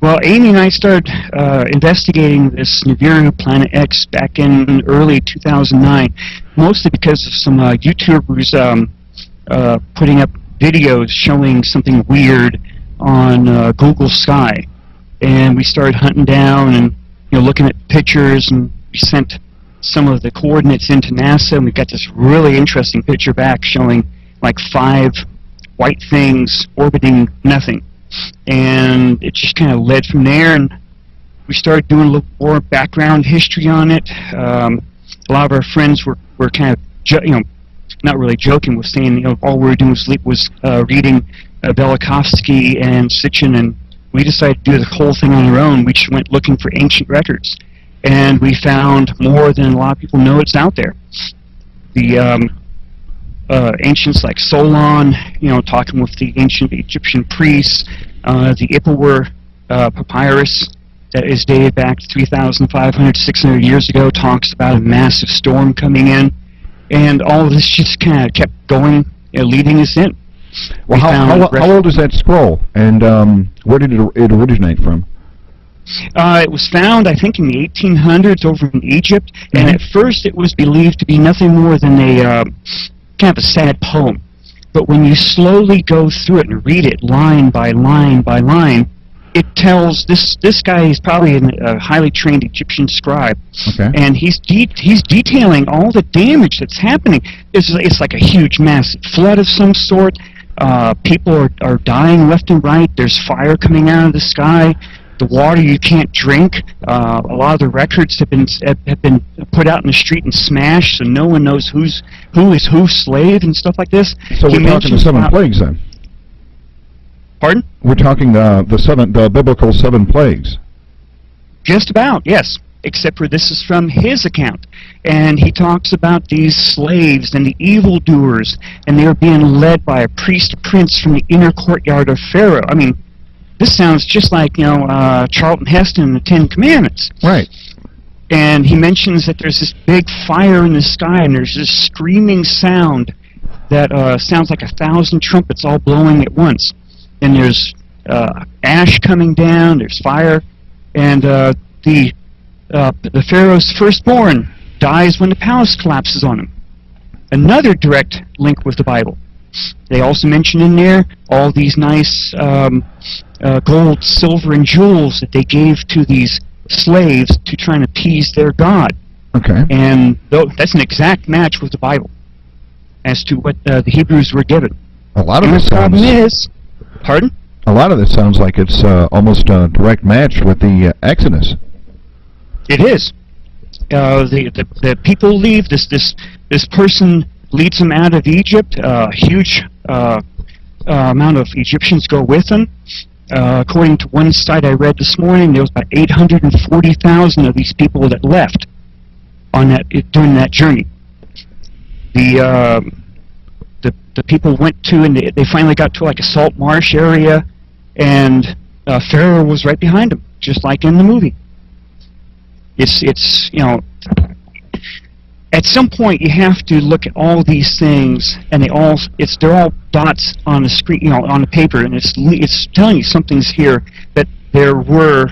Well, Amy and I started investigating this Nibiru Planet X back in early 2009, mostly because of some YouTubers putting up videos showing something weird on Google Sky. And we started hunting down and looking at pictures, and we sent some of the coordinates into NASA, and we got this really interesting picture back showing like 5 white things orbiting nothing. And it just kind of led from there, and we started doing a little more background history on it. A lot of our friends were kind of, not really joking with saying, all we were doing was reading Velikovsky and Sitchin, and we decided to do the whole thing on our own. We just went looking for ancient records, and we found more than a lot of people know it's out there. The ancients like Solon, talking with the ancient Egyptian priests, the Ipuwer papyrus that is dated back to 3,500 to 600 years ago talks about a massive storm coming in, and all of this just kind of kept going, leading us in. Well, how old is that scroll, and where did it originate from? It was found, I think, in the 1800s over in Egypt, and at first it was believed to be nothing more than a kind of a sad poem. But when you slowly go through it and read it line by line by line, it tells this guy is probably a highly trained Egyptian scribe, and he's detailing all the damage that's happening. It's like a huge, massive flood of some sort. People are dying left and right. There's fire coming out of the sky. The water you can't drink. A lot of the records have been put out in the street and smashed, so no one knows who is whose slave and stuff like this. So we're talking the 7 plagues then. Pardon? We're talking the biblical 7 plagues. Just about, yes. Except for this is from his account, and he talks about these slaves and the evildoers, and they are being led by a priest prince from the inner courtyard of Pharaoh. I mean, this sounds just like, Charlton Heston and the 10 Commandments. Right. And he mentions that there's this big fire in the sky, and there's this screaming sound that sounds like 1,000 trumpets all blowing at once. And there's ash coming down, there's fire, and the Pharaoh's firstborn dies when the palace collapses on him. Another direct link with the Bible. They also mention in there all these nice gold, silver, and jewels that they gave to these slaves to try and appease their god. Okay. And that's an exact match with the Bible as to what the Hebrews were given. A lot of this sounds... Pardon? A lot of this sounds like it's almost a direct match with the Exodus. It is. The people leave. This person leads them out of Egypt. A huge amount of Egyptians go with them. According to one site I read this morning, there was about 840,000 of these people that left on during that journey. The people went to, and they finally got to like a salt marsh area, and Pharaoh was right behind them, just like in the movie. It's at some point you have to look at all these things, and they're all dots on the screen, on the paper, and it's telling you something's here, that there were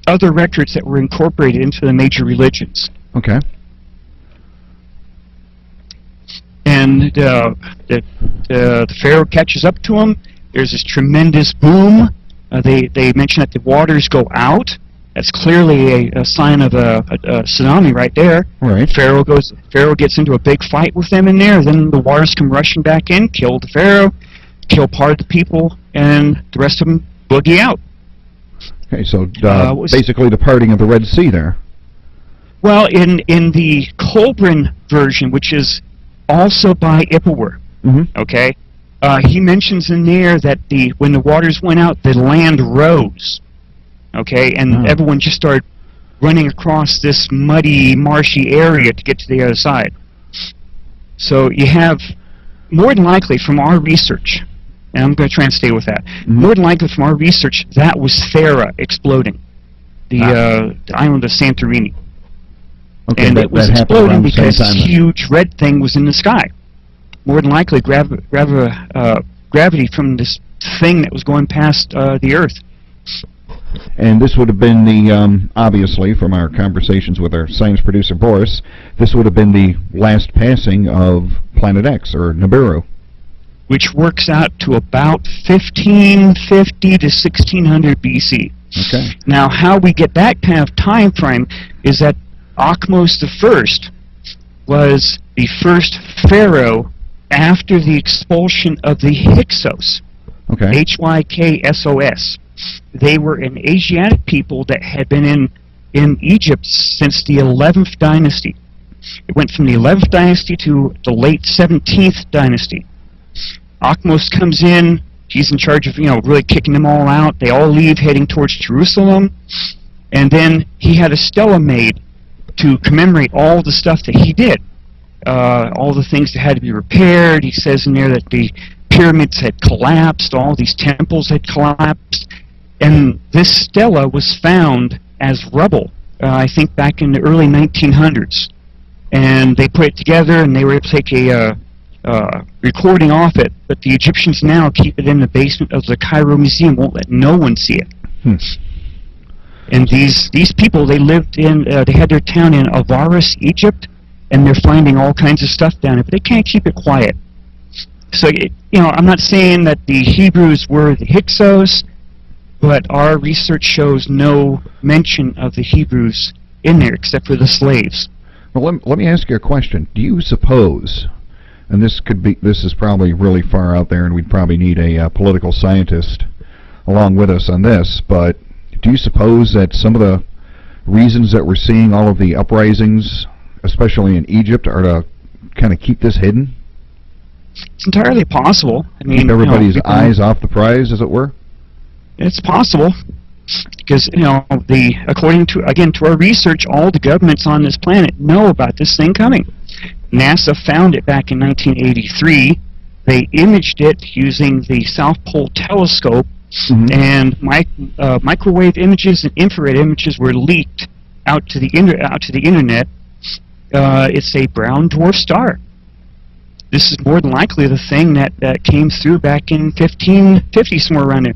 other records that were incorporated into the major religions. Okay. And the Pharaoh catches up to him. There's this tremendous boom. They mention that the waters go out. That's clearly a sign of a tsunami right there. Right. Pharaoh gets into a big fight with them in there. Then the waters come rushing back in, kill the Pharaoh, kill part of the people, and the rest of them boogie out. Okay, so basically the parting of the Red Sea there. Well, in the Colburn version, which is also by Ipuwer, okay, he mentions in there that when the waters went out, the land rose, okay, and everyone just started running across this muddy, marshy area to get to the other side. So you have, more than likely from our research, and I'm going to try and stay with that, more than likely from our research, that was Thera exploding, the island of Santorini. Okay, and it was exploding because this huge red thing was in the sky. More than likely, gravity from this thing that was going past the Earth. And this would have been the, obviously, from our conversations with our science producer Boris, this would have been the last passing of Planet X, or Nibiru. Which works out to about 1550 to 1600 BC. Okay. Now, how we get that kind of time frame is that Akhmos I was the first pharaoh after the expulsion of the Hyksos. Okay. Hyksos. They were an Asiatic people that had been in Egypt since the 11th dynasty. It went from the 11th dynasty to the late 17th dynasty. Akhmos comes in, he's in charge of, really kicking them all out. They all leave, heading towards Jerusalem. And then he had a stela made to commemorate all the stuff that he did. All the things that had to be repaired. He says in there that the pyramids had collapsed, all these temples had collapsed. And this stela was found as rubble, I think back in the early 1900s. And they put it together, and they were able to take a recording off it, but the Egyptians now keep it in the basement of the Cairo Museum, won't let no one see it. And these people, they lived in, they had their town in Avaris, Egypt, and they're finding all kinds of stuff down there, but they can't keep it quiet. So, I'm not saying that the Hebrews were the Hyksos, but our research shows no mention of the Hebrews in there except for the slaves. Well, let me ask you a question. Do you suppose, and this is probably really far out there, and we'd probably need a political scientist along with us on this, but do you suppose that some of the reasons that we're seeing all of the uprisings, especially in Egypt, are to kind of keep this hidden? It's entirely possible. I mean, keep everybody's eyes off the prize, as it were? It's possible. Because, according to our research, all the governments on this planet know about this thing coming. NASA found it back in 1983. They imaged it using the South Pole telescope, and microwave images and infrared images were leaked out to the internet. It's a brown dwarf star. This is more than likely the thing that came through back in 1550, somewhere around there.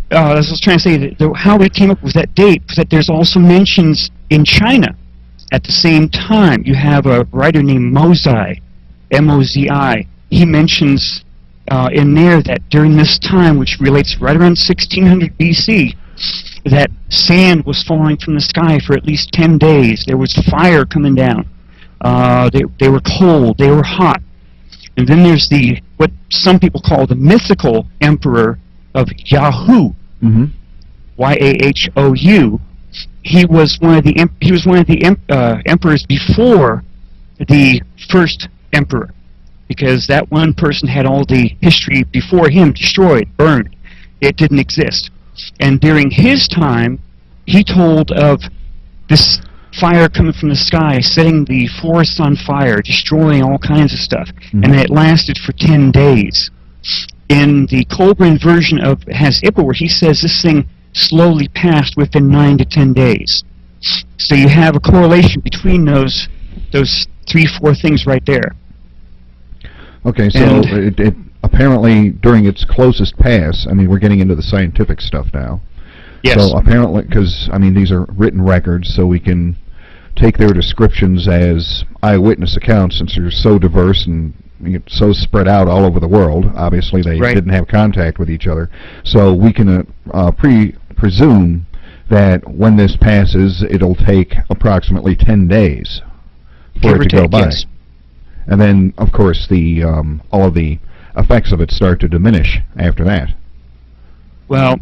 As I was trying to say, how we came up with that date was that there's also mentions in China at the same time. You have a writer named Mozi, M-O-Z-I. He mentions in there that during this time, which relates right around 1600 BC, that sand was falling from the sky for at least 10 days. There was fire coming down. They were cold. They were hot. And then there's what some people call the mythical emperor of Yahoo, Y-A-H-O-U. He was one of the emperors before the first emperor, because that one person had all the history before him destroyed, burned. It didn't exist. And during his time, he told of this fire coming from the sky, setting the forests on fire, destroying all kinds of stuff, and it lasted for 10 days. In the Colburn version of Has Ippa, where he says this thing slowly passed within 9 to 10 days. So you have a correlation between those 3-4 things right there. Okay, so it apparently during its closest pass, I mean, we're getting into the scientific stuff now. Yes. So apparently, because I mean, these are written records, so we can take their descriptions as eyewitness accounts, since they're so diverse and so spread out all over the world. Obviously, they didn't have contact with each other. So we can presume that when this passes, it'll take approximately 10 days for it to go by. Yes. And then, of course, all of the effects of it start to diminish after that. Well,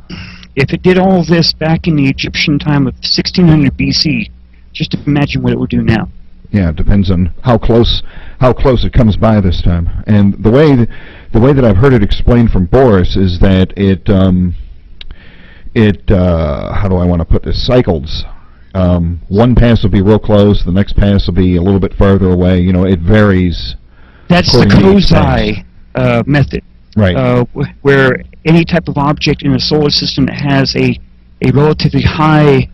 if it did all of this back in the Egyptian time of 1600 BC, just imagine what it would do now. Yeah, it depends on how close it comes by this time. And the way that I've heard it explained from Boris is that it how do I want to put this? Cycles. One pass will be real close, the next pass will be a little bit farther away. It varies. That's the Kozai method. Right. Where any type of object in the solar system that has a relatively high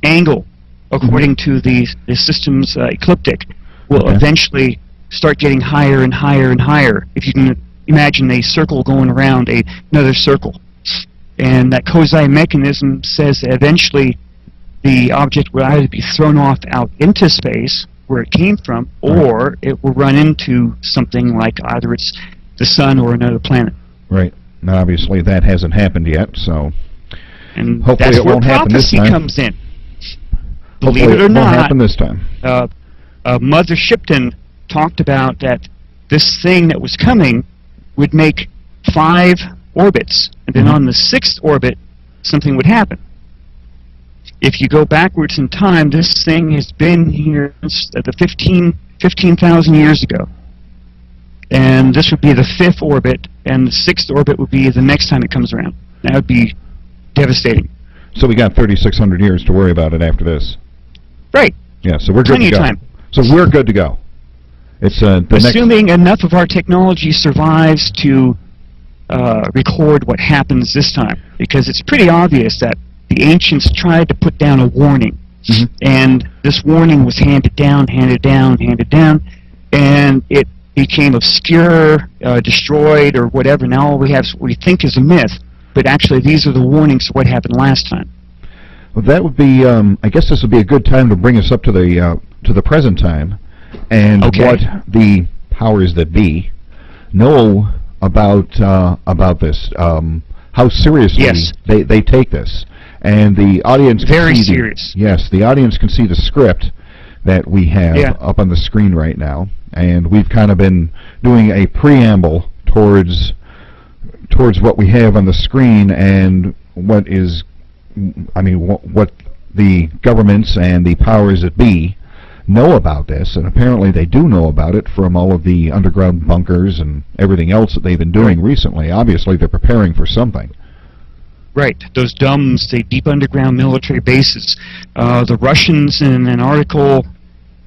angle, according to the system's ecliptic, will eventually start getting higher and higher and higher. If you can imagine a circle going around another circle. And that Kozai mechanism says that eventually the object will either be thrown off out into space, where it came from, or it will run into something like either it's the sun or another planet. Right. Now, obviously, that hasn't happened yet, so and hopefully that's it where won't happen this prophecy time. comes in. Hopefully Believe it or won't not, happen this time. Mother Shipton talked about that this thing that was coming would make 5 orbits, and then on the 6th orbit, something would happen. If you go backwards in time, this thing has been here since the 15,000 years ago. And this would be the 5th orbit, and the 6th orbit would be the next time it comes around. That would be devastating. So we got 3,600 years to worry about it after this. Right. Yeah, so we're good Plenty to go. of time. So we're good to go. It's assuming enough of our technology survives to record what happens this time, because it's pretty obvious that the ancients tried to put down a warning, and this warning was handed down, and it became obscure, destroyed, or whatever. Now all we have is what we think is a myth, but actually these are the warnings of what happened last time. Well, that would be. I guess this would be a good time to bring us up to the present time, and what the powers that be know about this. How seriously they take this, and the audience can very see serious. Yes, the audience can see the script that we have up on the screen right now, and we've kind of been doing a preamble towards what we have on the screen and what is. I mean, what the governments and the powers that be know about this, and apparently they do know about it from all of the underground bunkers and everything else that they've been doing recently. Obviously, they're preparing for something. Right. Those DUMBs, the deep underground military bases. The Russians, in an article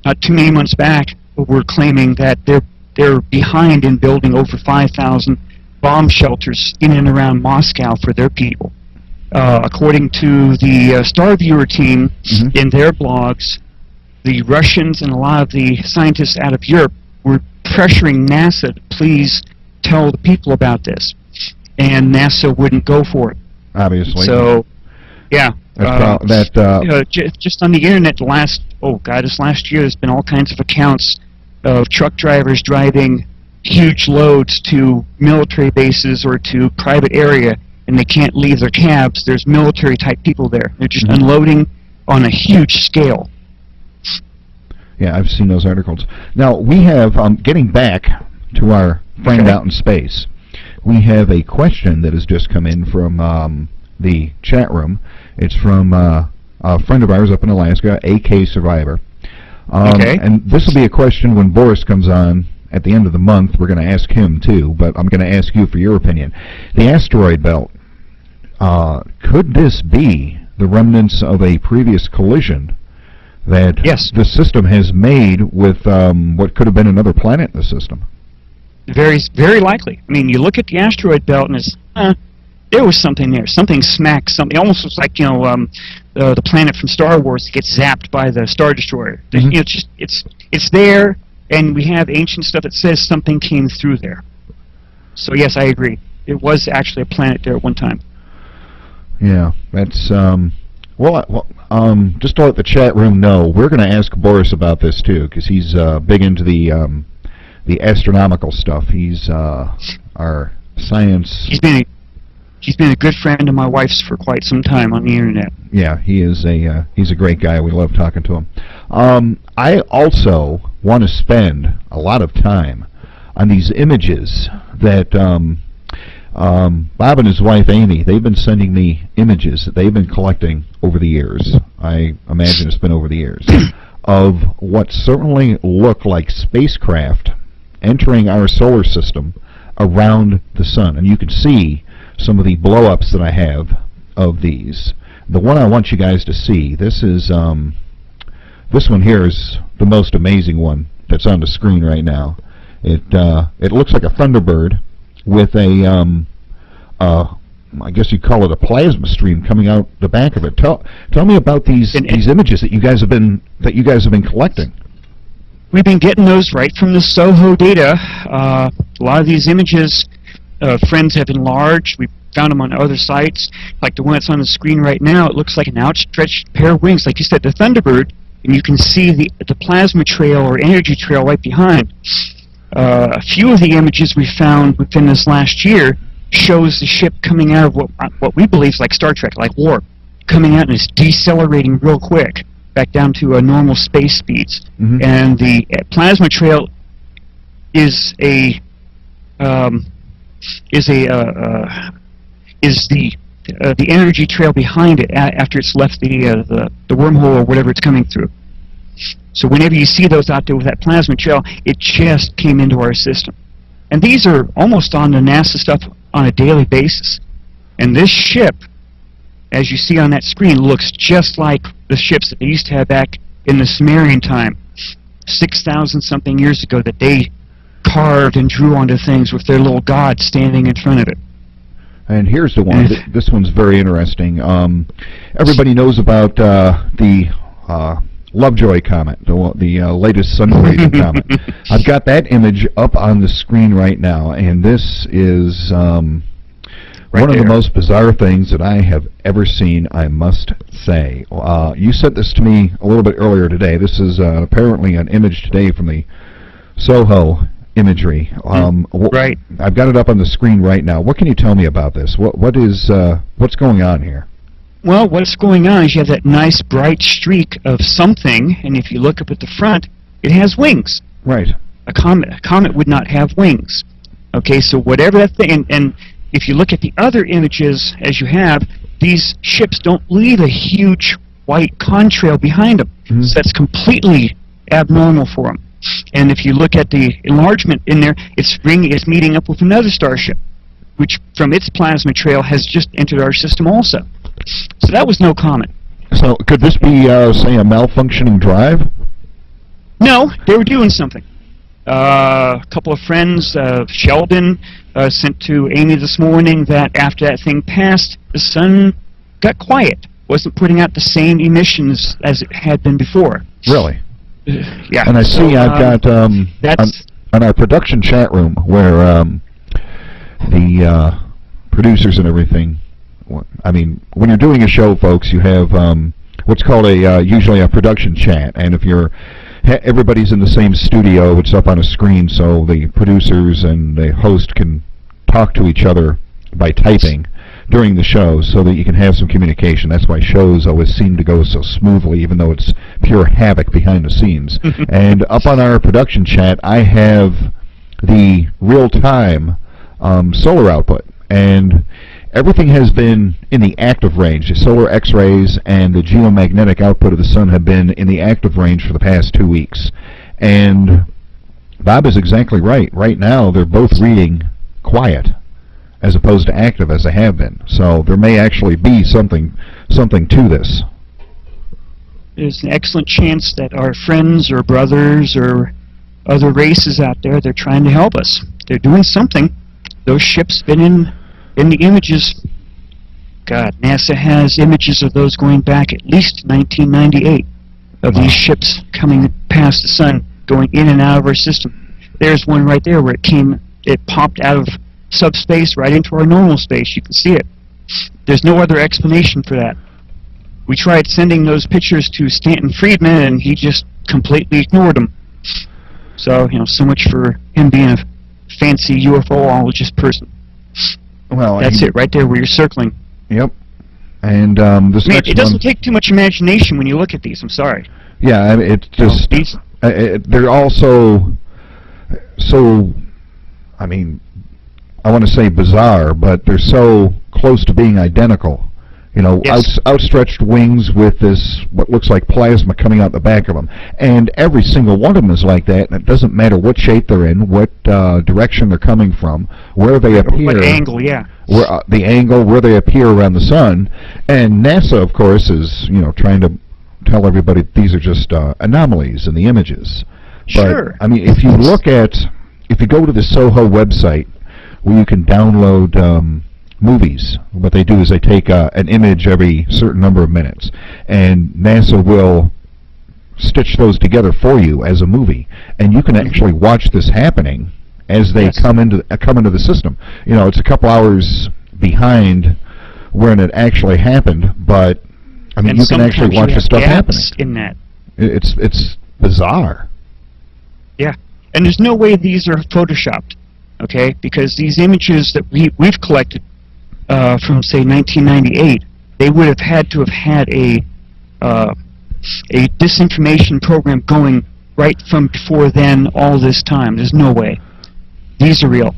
not too many months back, were claiming that they're behind in building over 5,000 bomb shelters in and around Moscow for their people. According to the Star Viewer team, in their blogs, the Russians and a lot of the scientists out of Europe were pressuring NASA to please tell the people about this, and NASA wouldn't go for it. Obviously. So, yeah. Just on the internet, this last year, there's been all kinds of accounts of truck drivers driving huge loads to military bases or to private area, and they can't leave their cabs. There's military-type people there. They're just unloading on a huge scale. Yeah, I've seen those articles. Now, we have, getting back to our friend out in space, we have a question that has just come in from the chat room. It's from a friend of ours up in Alaska, AK Survivor. And this will be a question when Boris comes on at the end of the month. We're going to ask him, too, but I'm going to ask you for your opinion. The asteroid belt. Could this be the remnants of a previous collision that the system has made with what could have been another planet in the system? Very, very likely. I mean, you look at the asteroid belt, and it's there was something there. Something smacked something. Almost looks like the planet from Star Wars that gets zapped by the Star Destroyer. It's there, and we have ancient stuff that says something came through there. So yes, I agree. It was actually a planet there at one time. Yeah, that's just to let the chat room know, we're going to ask Boris about this too, because he's big into the astronomical stuff. He's our science. He's been a good friend of my wife's for quite some time on the internet. Yeah, he's a great guy. We love talking to him. I also want to spend a lot of time on these images that Bob and his wife Amy, they've been sending me images that they've been collecting over the years. I imagine it's been over the years, of what certainly look like spacecraft entering our solar system around the sun. And you can see some of the blow-ups that I have of these. The one I want you guys to see, this is this one here is the most amazing one that's on the screen right now. It looks like a Thunderbird with a I guess you'd call it a plasma stream coming out the back of it. Tell me about these images that you guys have been collecting. We've been getting those right from the SOHO data. A lot of these images, friends have enlarged. We've found them on other sites, like the one that's on the screen right now. It looks like an outstretched pair of wings, like you said, the Thunderbird, and you can see the plasma trail or energy trail right behind. A few of the images we found within this last year shows the ship coming out of what we believe is like Star Trek, like warp, coming out and it's decelerating real quick back down to normal space speeds. Mm-hmm. And the plasma trail is the energy trail behind it after it's left the wormhole or whatever it's coming through. So whenever you see those out there with that plasma trail, it just came into our system. And these are almost on the NASA stuff on a daily basis. And this ship, as you see on that screen, looks just like the ships that they used to have back in the Sumerian time, 6,000 something years ago, that they carved and drew onto things with their little god standing in front of it. And here's the one. This one's very interesting. Everybody knows about the Lovejoy comet, the latest sun-grazing comet. I've got that image up on the screen right now, and this is one of the most bizarre things that I have ever seen, I must say. You sent this to me a little bit earlier today. This is apparently an image today from the SOHO imagery. Right. I've got it up on the screen right now. What can you tell me about this? What's going on here? Well, what's going on is you have that nice bright streak of something, and if you look up at the front, it has wings. Right. A comet would not have wings. Okay, so whatever that thing, and if you look at the other images as you have, these ships don't leave a huge white contrail behind them. Mm-hmm. So that's completely abnormal for them. And if you look at the enlargement in there, it's meeting up with another starship, which from its plasma trail has just entered our system also. So that was no comet. So could this be, say, a malfunctioning drive? No, they were doing something. A couple of friends, Sheldon, sent to Amy this morning that after that thing passed, the sun got quiet. Wasn't putting out the same emissions as it had been before. Really? Yeah. And I see I've got on our production chat room where the producers and everything. I mean, when you're doing a show, folks, you have what's called usually a production chat, and if everybody's in the same studio, it's up on a screen, so the producers and the host can talk to each other by typing during the show, so that you can have some communication. That's why shows always seem to go so smoothly, even though it's pure havoc behind the scenes. And up on our production chat, I have the real-time solar output, and everything has been in the active range. The solar X-rays and the geomagnetic output of the sun have been in the active range for the past 2 weeks. And Bob is exactly right. Right now, they're both reading quiet as opposed to active as they have been. So there may actually be something to this. There's an excellent chance that our friends or brothers or other races out there, they're trying to help us. They're doing something. Those ships been in the images. God, NASA has images of those going back at least 1998 of these ships coming past the sun, going in and out of our system. There's one right there where it popped out of subspace right into our normal space. You can see it. There's no other explanation for that. We tried sending those pictures to Stanton Friedman, and he just completely ignored them. So, so much for him being a fancy UFOologist person. Well, that's it right there where you're circling. Yep. And this next one, it doesn't take too much imagination when you look at these. I'm sorry. Yeah, I mean, it's just they're all so. I mean, I want to say bizarre, but they're so close to being identical. Yes. Outstretched wings with this, what looks like plasma coming out the back of them. And every single one of them is like that, and it doesn't matter what shape they're in, what direction they're coming from, where they appear. What angle, yeah. Where, the angle, where they appear around the sun. And NASA, of course, is, trying to tell everybody these are just anomalies in the images. Sure. But, I mean, if you go to the SOHO website, where you can download movies, what they do is they take an image every certain number of minutes, and NASA will stitch those together for you as a movie, and you can actually watch this happening as they come into the system. It's a couple hours behind when it actually happened, but I mean, and you can actually watch the stuff happening. In that. It's bizarre. Yeah, and there's no way these are photoshopped, okay? Because these images that we've collected from, say, 1998, they would have had to have had a disinformation program going right from before then, all this time. There's no way. These are real.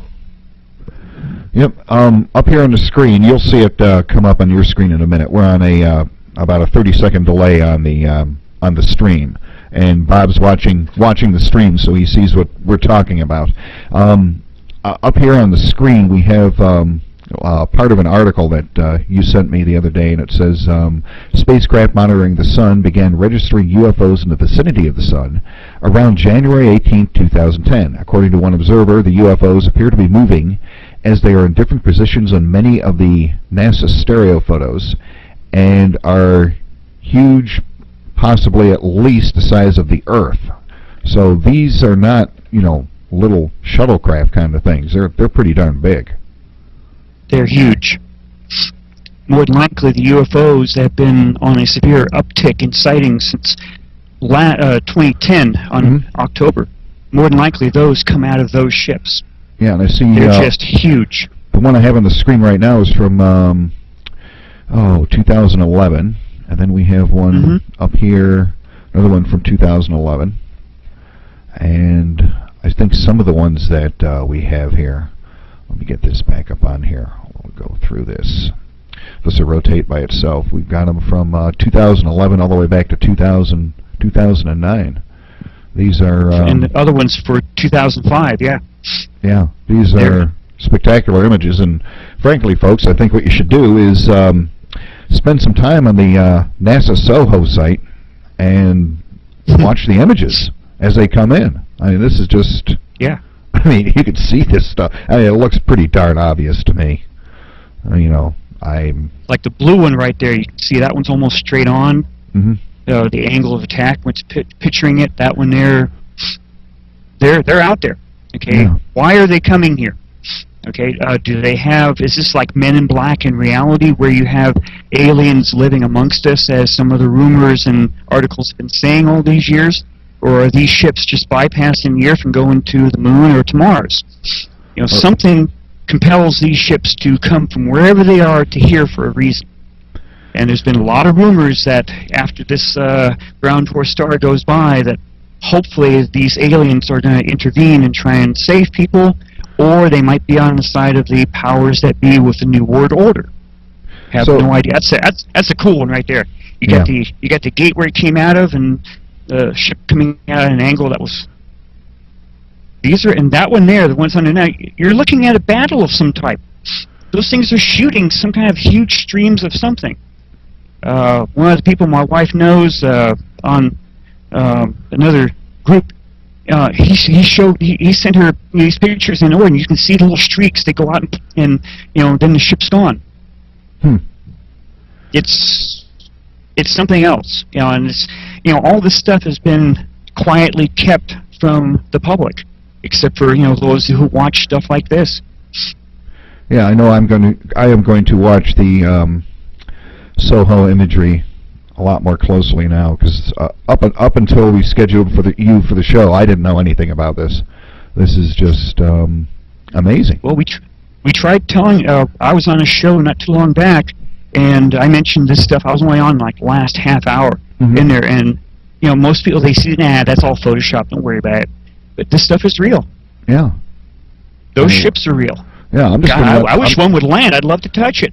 Yep. Up here on the screen, you'll see it come up on your screen in a minute. We're on a about a 30-second delay on the stream, and Bob's watching the stream, so he sees what we're talking about. Up here on the screen, we have part of an article that you sent me the other day, and it says spacecraft monitoring the sun began registering UFOs in the vicinity of the sun around January 18, 2010. According to one observer, the UFOs appear to be moving as they are in different positions on many of the NASA stereo photos and are huge, possibly at least the size of the Earth. So these are not, you know, little shuttlecraft kind of things. They're pretty darn big. They're huge. More than likely, the UFOs have been on a severe uptick in sightings since 2010 on October. More than likely, those come out of those ships. Yeah, and I see they're just huge. The one I have on the screen right now is from 2011, and then we have one up here, another one from 2011, and I think some of the ones that we have here. Let me get this back up on here. We'll go through this. This will rotate by itself. We've got them from 2011 all the way back to 2009. These are... and the other ones for 2005, yeah. Yeah, these are spectacular images, and frankly, folks, I think what you should do is spend some time on the NASA Soho site and watch the images as they come in. I mean, this is just... Yeah. I mean, you can see this stuff. I mean, it looks pretty darn obvious to me. You know, I'm... Like the blue one right there, you can see that one's almost straight on. The angle of attack, when it's picturing it, that one there, they're out there. Okay, why are they coming here? Okay, do they have, is this like Men in Black in reality, where you have aliens living amongst us, as some of the rumors and articles have been saying all these years? Or are these ships just bypassing the Earth and going to the Moon or to Mars? You know, something compels these ships to come from wherever they are to here for a reason. And there's been a lot of rumors that after this brown dwarf star goes by, that hopefully these aliens are going to intervene and try and save people, or they might be on the side of the powers that be with the New World Order. Have no idea. That's a cool one right there. You got the gate where it came out of, and the ship coming out at an angle that was... These are, and that one there, the ones on the net, you're looking at a battle of some type. Those things are shooting some kind of huge streams of something. One of the people my wife knows on another group, he sent her these pictures in Oregon. You can see the little streaks. They go out and you know, then the ship's gone. It's something else, you know, and it's, you know, all this stuff has been quietly kept from the public, except for, you know, those who watch stuff like this. Yeah, I know. I am going to watch the Soho imagery a lot more closely now, because up until we scheduled for the show, I didn't know anything about this. This is just amazing. Well, we tried telling. I was on a show not too long back, and I mentioned this stuff. I was only on like the last half hour in there, and you know, most people, they see, nah, that's all Photoshop. Don't worry about it. But this stuff is real. Yeah. Those ships are real. Yeah, I'm just. God, I wish one would land. I'd love to touch it.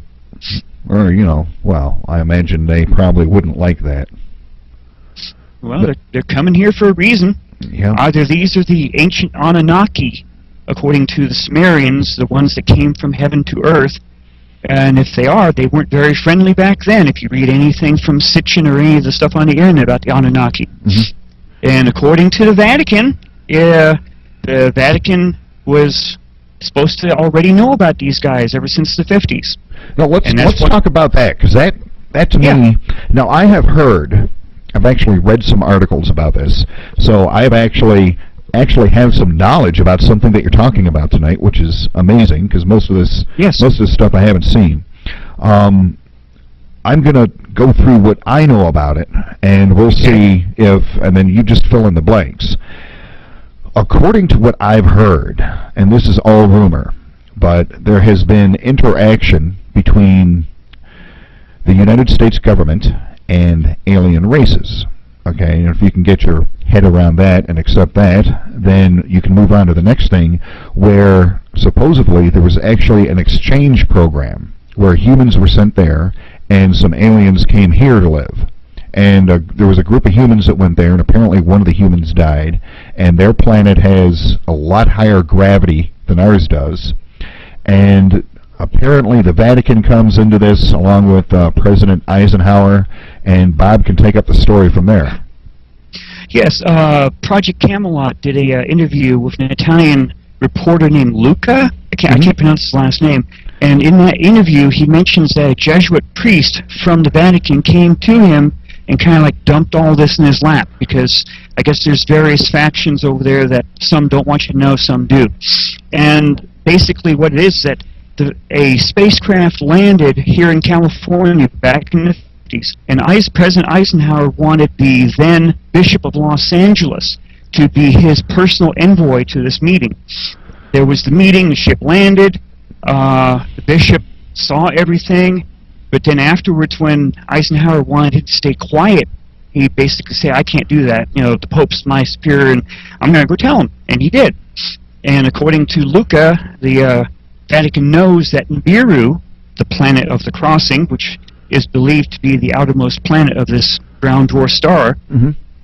Or, you know, well, I imagine they probably wouldn't like that. Well, they're coming here for a reason. Yeah. Either these are the ancient Anunnaki, according to the Sumerians, the ones that came from heaven to earth. And if they are, they weren't very friendly back then, if you read anything from Sitchin or any of the stuff on the internet about the Anunnaki. And according to the Vatican, the Vatican was supposed to already know about these guys ever since the 50s. Now, let's talk about that, because that to me... Now, I have heard... I've actually read some articles about this, so I've actually actually have some knowledge about something that you're talking about tonight, which is amazing, because most of this stuff I haven't seen. I'm going to go through what I know about it, and we'll see if, and then you just fill in the blanks. According to what I've heard, and this is all rumor, but there has been interaction between the United States government and alien races. Okay, and if you can get your head around that and accept that, then you can move on to the next thing, where supposedly there was actually an exchange program where humans were sent there and some aliens came here to live. And there was a group of humans that went there, and apparently one of the humans died, and their planet has a lot higher gravity than ours does. And apparently the Vatican comes into this along with President Eisenhower, and Bob can take up the story from there. Yes, Project Camelot did a interview with an Italian reporter named Luca. I can't pronounce his last name. And in that interview, he mentions that a Jesuit priest from the Vatican came to him and kind of like dumped all this in his lap, because I guess there's various factions over there that some don't want you to know, some do. And basically what it is that a spacecraft landed here in California back in the 50s, and President Eisenhower wanted the then Bishop of Los Angeles to be his personal envoy to this meeting. There was the meeting, the ship landed, the bishop saw everything, but then afterwards when Eisenhower wanted to stay quiet, he basically said, I can't do that, you know, the Pope's my superior and I'm going to go tell him, and he did. And according to Luca, the Vatican knows that Nibiru, the planet of the crossing, which is believed to be the outermost planet of this brown dwarf star,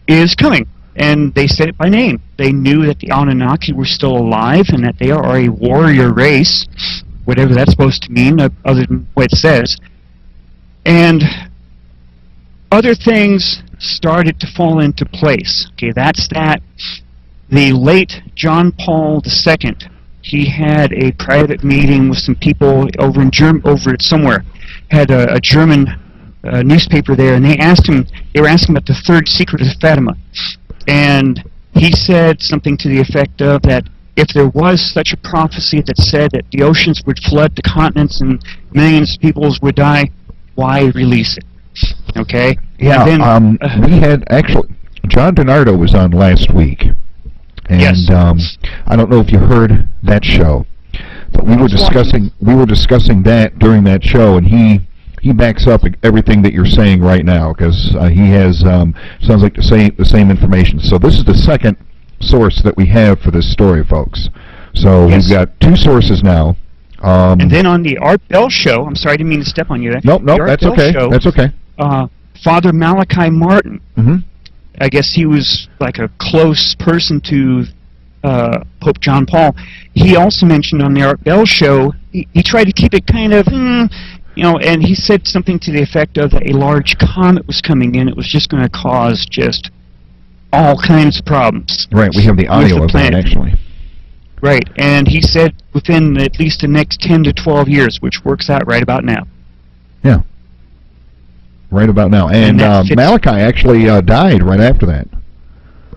is coming. And they said it by name. They knew that the Anunnaki were still alive and that they are a warrior race, whatever that's supposed to mean, other than what it says. And other things started to fall into place. Okay, that's that. The late John Paul II, he had a private meeting with some people over in over somewhere. Had a German newspaper there, and they were asking about the third secret of Fatima. And he said something to the effect of that if there was such a prophecy that said that the oceans would flood the continents and millions of people would die, why release it? Okay? Yeah, then, we had, actually, John DiNardo was on last week. And yes. I don't know if you heard that show, but we were discussing that during that show, and he backs up everything that you're saying right now, because he has sounds like the same information. So this is the second source that we have for this story, folks. So we've got two sources now. And then on the Art Bell show, I'm sorry, I didn't mean to step on you there. Nope, that's okay. That's okay. Father Malachi Martin. I guess he was like a close person to Pope John Paul. He also mentioned on the Art Bell show, he tried to keep it kind of, you know, and he said something to the effect of that a large comet was coming in. It was just going to cause just all kinds of problems. Right, we have the audio of that, actually. Right, and he said within at least the next 10 to 12 years, which works out right about now. Yeah. Right about now. And Malachi actually died right after that.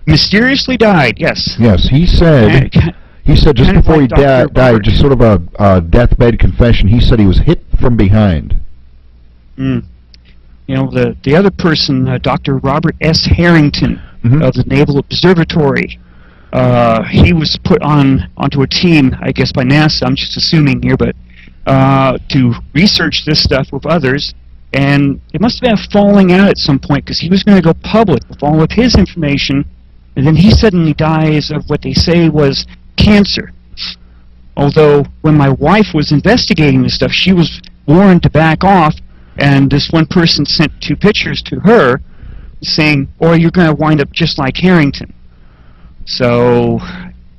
Mysteriously died, yes. Yes, he said just before he died, just sort of a deathbed confession, he said he was hit from behind. You know, the other person, Dr. Robert S. Harrington of the Naval Observatory, he was put onto a team, I guess by NASA, I'm just assuming here, but to research this stuff with others. And it must have been a falling out at some point, because he was going to go public with all of his information, and then he suddenly dies of what they say was cancer. Although when my wife was investigating this stuff, she was warned to back off, and this one person sent 2 pictures to her saying, or you're going to wind up just like Harrington. So,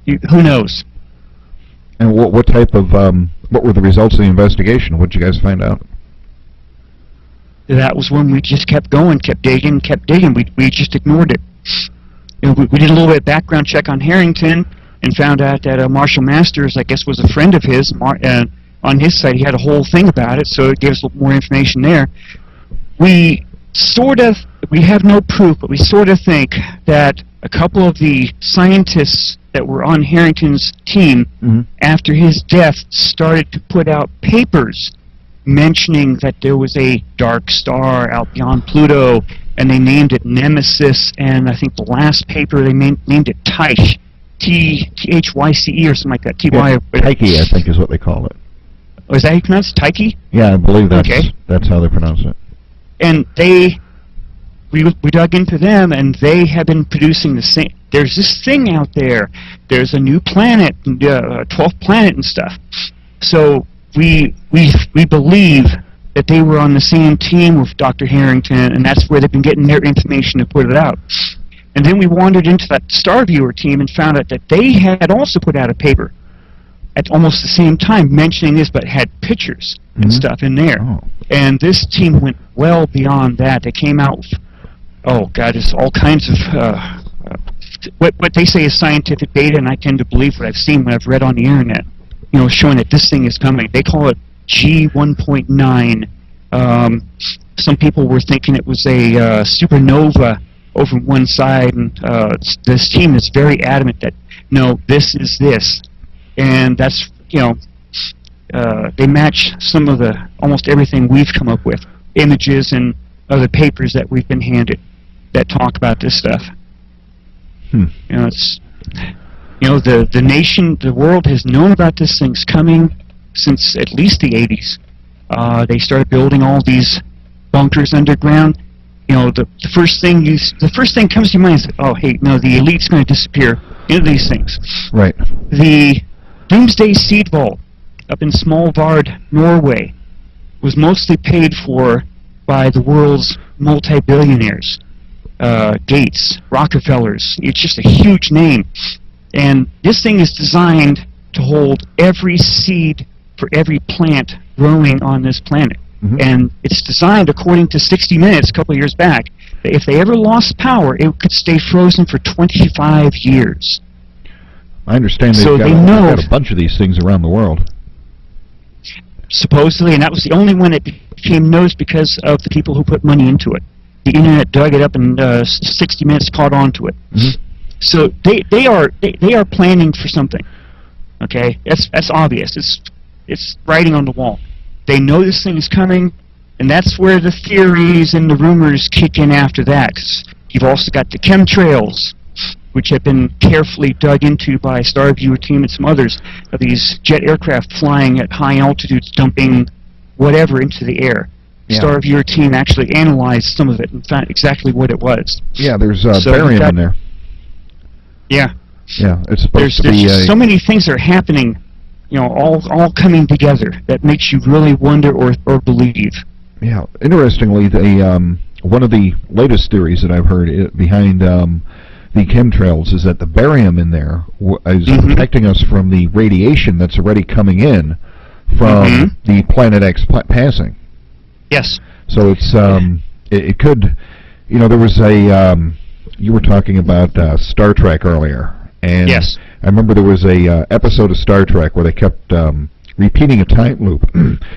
who knows? And what type of, what were the results of the investigation? What did you guys find out? That was when we just kept going, kept digging. We just ignored it. You know, we did a little bit of background check on Harrington and found out that Marshall Masters, I guess, was a friend of his. And on his site, he had a whole thing about it, so it gave us a little more information there. We have no proof, but we sort of think that a couple of the scientists that were on Harrington's team after his death started to put out papers mentioning that there was a dark star out beyond Pluto, and they named it Nemesis, and I think the last paper they named it Tyche, T-H-Y-C-E or something like that. T-Y. Tyche, I think, is what they call it. Oh, is that how you pronounce it? Tyche? Yeah, I believe that's how they pronounce it. And we dug into them, and they have been producing the same. There's this thing out there. There's a new planet, 12th planet and stuff. So we believe that they were on the same team with Dr. Harrington, and that's where they've been getting their information to put it out. And then we wandered into that Star Viewer team and found out that they had also put out a paper at almost the same time mentioning this, but had pictures and stuff in there. Oh. And this team went well beyond that. They came out with, oh God, it's all kinds of what they say is scientific data, and I tend to believe what I've seen when I've read on the internet, showing that this thing is coming. They call it G1.9. Some people were thinking it was a supernova over one side, and this team is very adamant that, no, this is this. And that's, they match some of almost everything we've come up with, images and other papers that we've been handed that talk about this stuff. It's, the nation, the world has known about this thing's coming since at least the 80s. They started building all these bunkers underground. The first thing comes to your mind is, oh, hey, no, the elite's going to disappear into these things. Right. The Doomsday Seed Vault up in Svalbard, Norway, was mostly paid for by the world's multi-billionaires. Gates, Rockefellers. It's just a huge name. And this thing is designed to hold every seed for every plant growing on this planet. And it's designed, according to 60 Minutes a couple of years back, that if they ever lost power, it could stay frozen for 25 years. I understand they've got a bunch of these things around the world. Supposedly, and that was the only one that became noticed because of the people who put money into it. The internet dug it up, and 60 Minutes caught on to it. So they are planning for something. Okay, that's obvious. It's writing on the wall. They know this thing is coming, and that's where the theories and the rumors kick in after that. 'Cause you've also got the chemtrails, which have been carefully dug into by Star Viewer team and some others, of these jet aircraft flying at high altitudes, dumping whatever into the air. Star Viewer team actually analyzed some of it and found exactly what it was. Yeah, there's barium in there. Yeah. Yeah, it's supposed to be. There's just so many things that are happening, all coming together that makes you really wonder or believe. Yeah. Interestingly, one of the latest theories that I've heard behind the chemtrails is that the barium in there is protecting us from the radiation that's already coming in from the Planet X passing. Yes. So it's it could, there was you were talking about Star Trek earlier, and yes. I remember there was a episode of Star Trek where they kept repeating a time loop.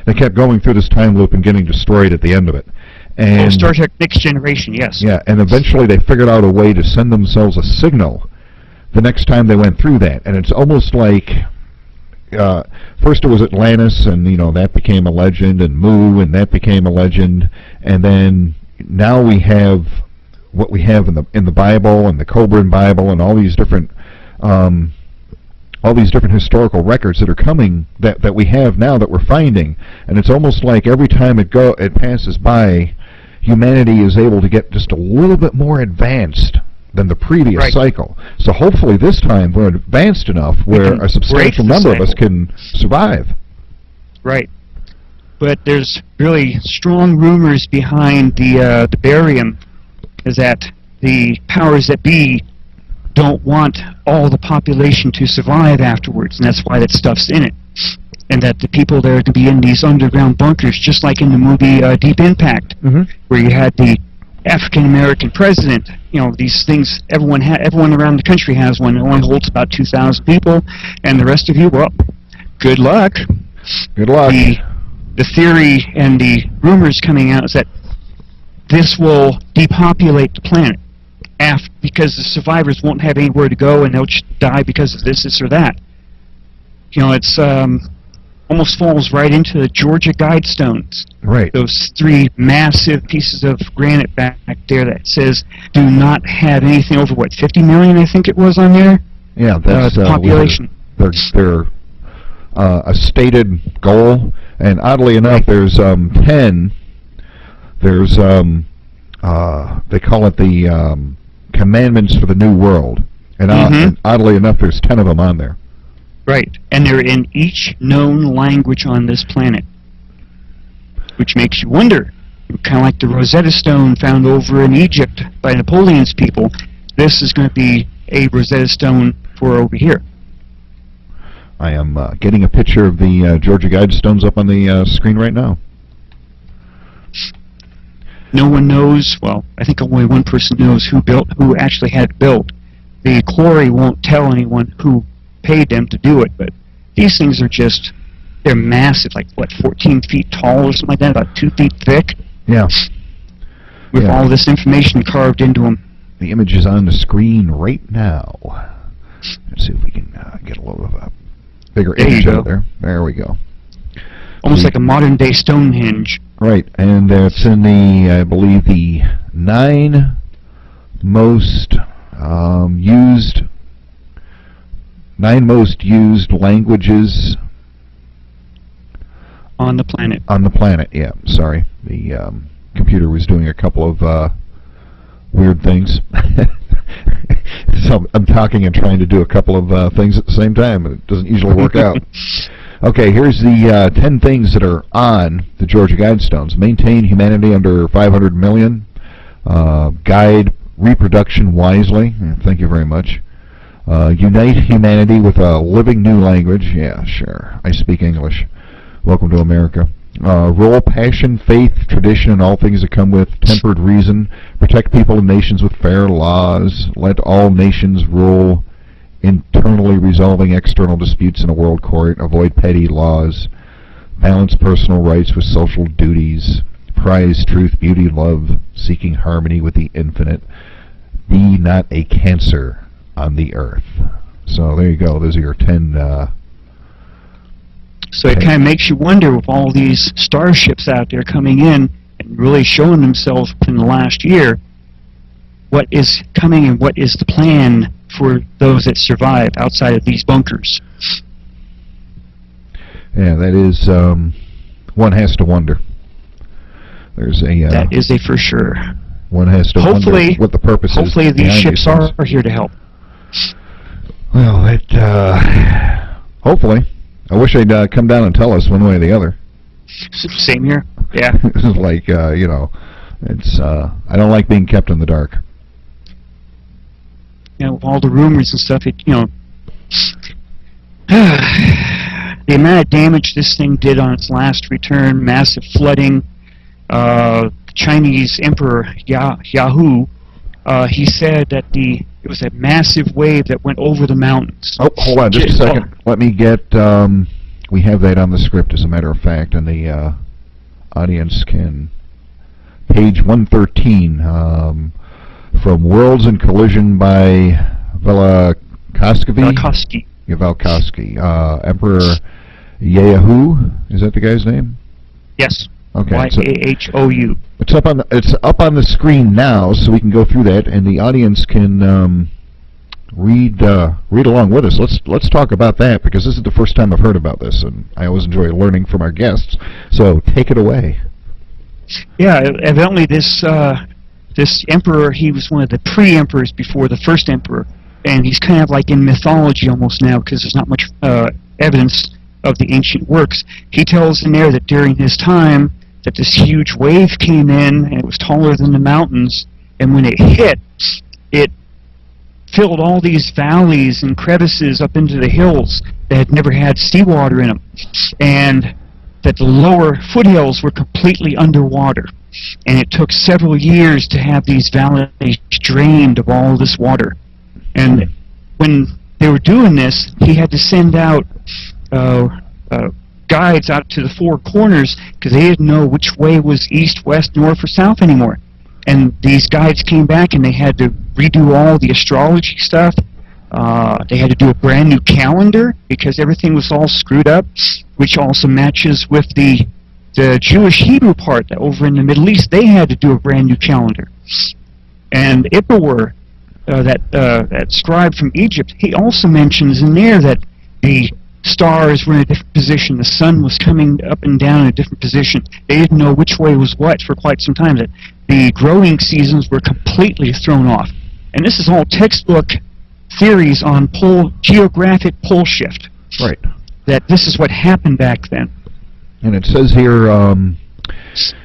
They kept going through this time loop and getting destroyed at the end of it. And Star Trek Next Generation, yes. Yeah, and eventually they figured out a way to send themselves a signal the next time they went through that, and it's almost like first it was Atlantis, and that became a legend, and Mu, and that became a legend, and then now we have what we have in the Bible and the Cobran Bible and all these different historical records that are coming that we have now that we're finding, and it's almost like every time it passes by, humanity is able to get just a little bit more advanced than the previous cycle. So hopefully this time we're advanced enough where a substantial number of us can survive. Right. But there's really strong rumors behind the barium, is that the powers that be don't want all the population to survive afterwards, and that's why that stuff's in it. And that the people there can be in these underground bunkers, just like in the movie Deep Impact, where you had the African-American president. These things, everyone around the country has one. It only holds about 2,000 people, and the rest of you, well, good luck. Good luck. The theory and the rumors coming out is that this will depopulate the planet because the survivors won't have anywhere to go and they'll just die because of this or that. You know, it's almost falls right into the Georgia Guidestones. Right. Those 3 massive pieces of granite back there that says do not have anything over, what, 50 million, I think it was on there? Yeah, that's the population. They're a stated goal, and oddly enough, there's 10. There's they call it the Commandments for the New World, and oddly enough, there's 10 of them on there. Right, and they're in each known language on this planet, which makes you wonder. Kind of like the Rosetta Stone found over in Egypt by Napoleon's people. This is going to be a Rosetta Stone for over here. I am getting a picture of the Georgia Guidestones up on the screen right now. No one knows, well, I think only one person knows who actually had it built. The quarry won't tell anyone who paid them to do it, but these things are just, they're massive, like, what, 14 feet tall or something like that, about 2 feet thick? Yeah. With all this information carved into them. The image is on the screen right now. Let's see if we can get a little of a bigger image out there. There we go. Almost like a modern-day Stonehenge. Right, and it's in the, I believe, the 9 most used languages on the planet. On the planet, yeah. Sorry, the computer was doing a couple of weird things. So I'm talking and trying to do a couple of things at the same time, and it doesn't usually work out. Okay, here's the 10 things that are on the Georgia Guidestones. Maintain humanity under 500 million. Guide reproduction wisely. Thank you very much. Unite humanity with a living new language. Yeah, sure. I speak English. Welcome to America. Rule passion, faith, tradition, and all things that come with tempered reason. Protect people and nations with fair laws. Let all nations rule, internally resolving external disputes in a world court. Avoid petty laws. Balance personal rights with social duties. Prize truth, beauty, love, seeking harmony with the infinite. Be not a cancer on the earth. So there you go. Those are your 10. So it kind of makes you wonder, with all these starships out there coming in and really showing themselves within the last year, what is coming and what is the plan for those that survive outside of these bunkers. Yeah, that is, one has to wonder. There's a... that is a for sure. One has to wonder what the purpose is. Hopefully these ships are here to help. Well, hopefully. I wish they'd come down and tell us one way or the other. Same here. Yeah. It's like, you know, it's, I don't like being kept in the dark. You know, with all the rumors and stuff, you know, the amount of damage this thing did on its last return, massive flooding, Chinese Emperor Yahoo, he said that it was a massive wave that went over the mountains. Oh, hold on just a second. Let me get, we have that on the script, as a matter of fact, and the audience can, page 113, from Worlds in Collision by Velikovsky. Velikovsky. Emperor Yahoo, is that the guy's name? Yes. Okay. Y-A-H-O-U. It's up on the screen now, so we can go through that, and the audience can read along with us. Let's talk about that, because this is the first time I've heard about this, and I always enjoy learning from our guests. So take it away. Yeah, evidently this emperor, he was one of the pre-emperors before the first emperor, and he's kind of like in mythology almost now, because there's not much evidence of the ancient works. He tells in there that during his time that this huge wave came in, and it was taller than the mountains, and when it hit, it filled all these valleys and crevices up into the hills that had never had seawater in them, and that the lower foothills were completely underwater. And it took several years to have these valleys drained of all this water. And when they were doing this, he had to send out guides out to the four corners, because they didn't know which way was east, west, north, or south anymore. And these guides came back and they had to redo all the astrology stuff. They had to do a brand new calendar because everything was all screwed up, which also matches with the Jewish Hebrew part that over in the Middle East. They had to do a brand new calendar. And Ippawar, that scribe from Egypt, he also mentions in there that the stars were in a different position. The sun was coming up and down in a different position. They didn't know which way was what for quite some time. That the growing seasons were completely thrown off. And this is all textbook theories on geographic pole shift. Right. That this is what happened back then. And it says here,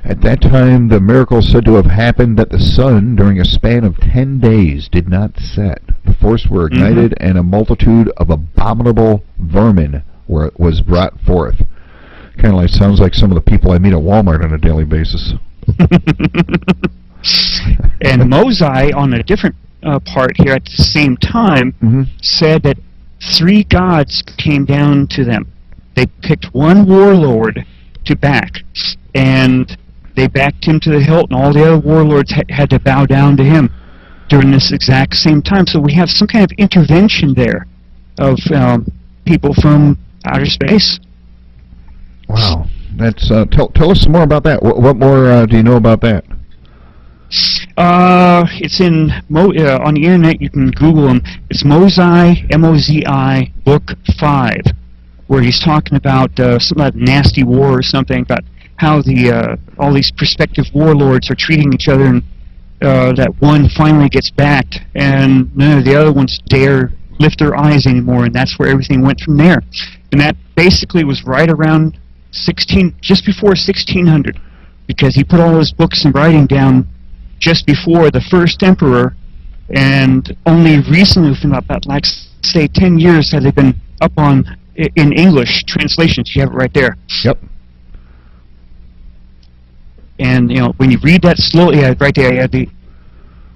at that time the miracle said to have happened that the sun, during a span of 10 days, did not set. The force were ignited, and a multitude of abominable vermin was brought forth. Kind of like, sounds like some of the people I meet at Walmart on a daily basis. And Mosai, on a different part here at the same time, said that 3 gods came down to them. They picked one warlord to back, and they backed him to the hilt, and all the other warlords had to bow down to him during this exact same time. So we have some kind of intervention there of people from outer space. Wow. That's tell us some more about that. What more do you know about that? It's in on the internet. You can Google them. It's Mosai, M-O-Z-I, Book 5, where he's talking about something about nasty war or something, about how the all these prospective warlords are treating each other, and that one finally gets backed, and none of the other ones dare lift their eyes anymore, and that's where everything went from there. And that basically was right around just before 1600, because he put all his books and writing down just before the first emperor, and only recently, within about like say 10 years, have they been up on in English translations. You have it right there. Yep. And you know, when you read that slowly, right there, you have the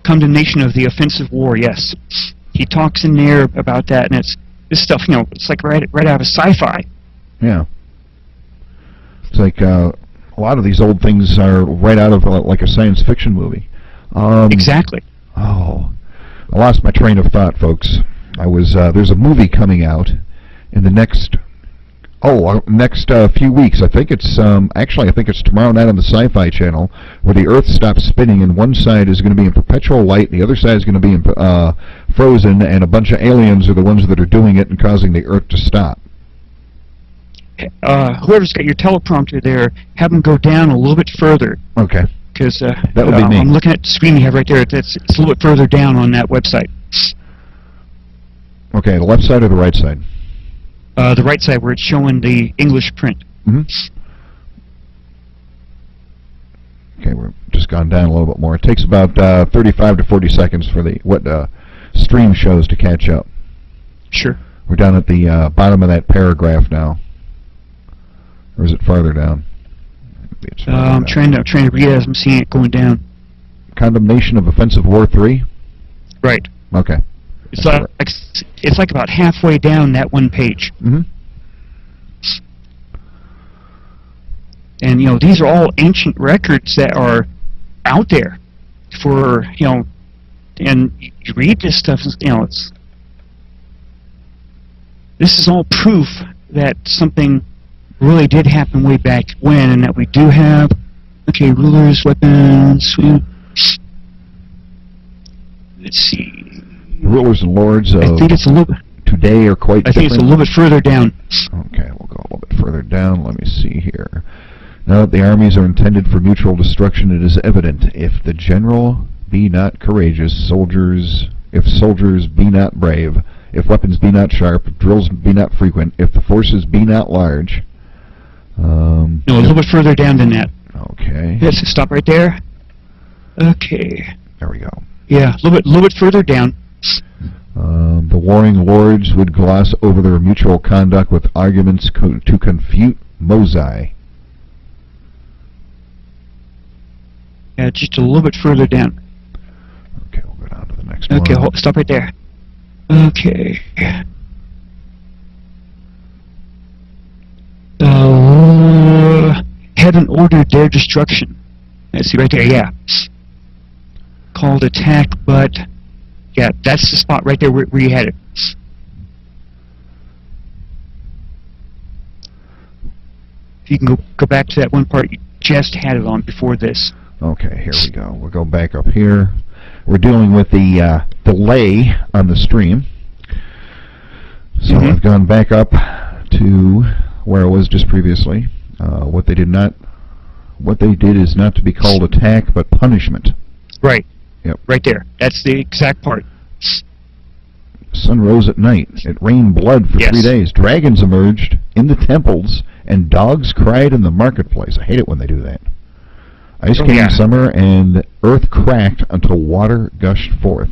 condemnation of the offensive war. Yes, he talks in there about that, and it's this stuff. You know, it's like right out of sci-fi. Yeah. It's like a lot of these old things are right out of like a science fiction movie. Exactly. Oh, I lost my train of thought, folks. There's a movie coming out in the next few weeks. I think it's I think it's tomorrow night on the Sci-Fi Channel, where the Earth stops spinning, and one side is going to be in perpetual light, and the other side is going to be in frozen, and a bunch of aliens are the ones that are doing it and causing the Earth to stop. Whoever's got your teleprompter there, have them go down a little bit further. Okay. Because that would be me. I'm looking at the screen you have right there. It's a little bit further down on that website. Okay, the left side or the right side? The right side, where it's showing the English print. Okay, we're just gone down a little bit more. It takes about 35 to 40 seconds for what stream shows to catch up. Sure. We're down at the bottom of that paragraph now. Or is it farther down? I'm trying to read it as I'm seeing it going down. Condemnation of Offensive War 3? Right. Okay. It's like about halfway down that one page. And you know, these are all ancient records that are out there for, you know, and you read this stuff, you know, this is all proof that something really did happen way back when, and that we do have, okay, rulers, weapons, let's see. Rulers and lords of I think it's a little bit, today are quite different. I think it's a little bit further down. Okay, we'll go a little bit further down. Let me see here. Now that the armies are intended for mutual destruction, it is evident, if the general be not courageous, if soldiers be not brave, if weapons be not sharp, drills be not frequent, if the forces be not large. No, a little bit further down than that. Okay. Yes, stop right there. Okay. There we go. Yeah, a little bit further down. The warring lords would gloss over their mutual conduct with arguments to confute Mosai. Yeah, just a little bit further down. Okay, we'll go down to the next one. Okay, stop right there. Okay. Heaven ordered their destruction. Let's see right there, yeah. called attack, but yeah, that's the spot right there where you had it. If you can go back to that one part you just had it on before this. Okay, here we go. We'll go back up here. We're dealing with the delay on the stream. So I've gone back up to where I was just previously. What they did is not to be called attack, but punishment. Right. Yep. Right there. That's the exact part. Sun rose at night. It rained blood for 3 days. Dragons emerged in the temples, and dogs cried in the marketplace. I hate it when they do that. Ice came in summer, and earth cracked until water gushed forth.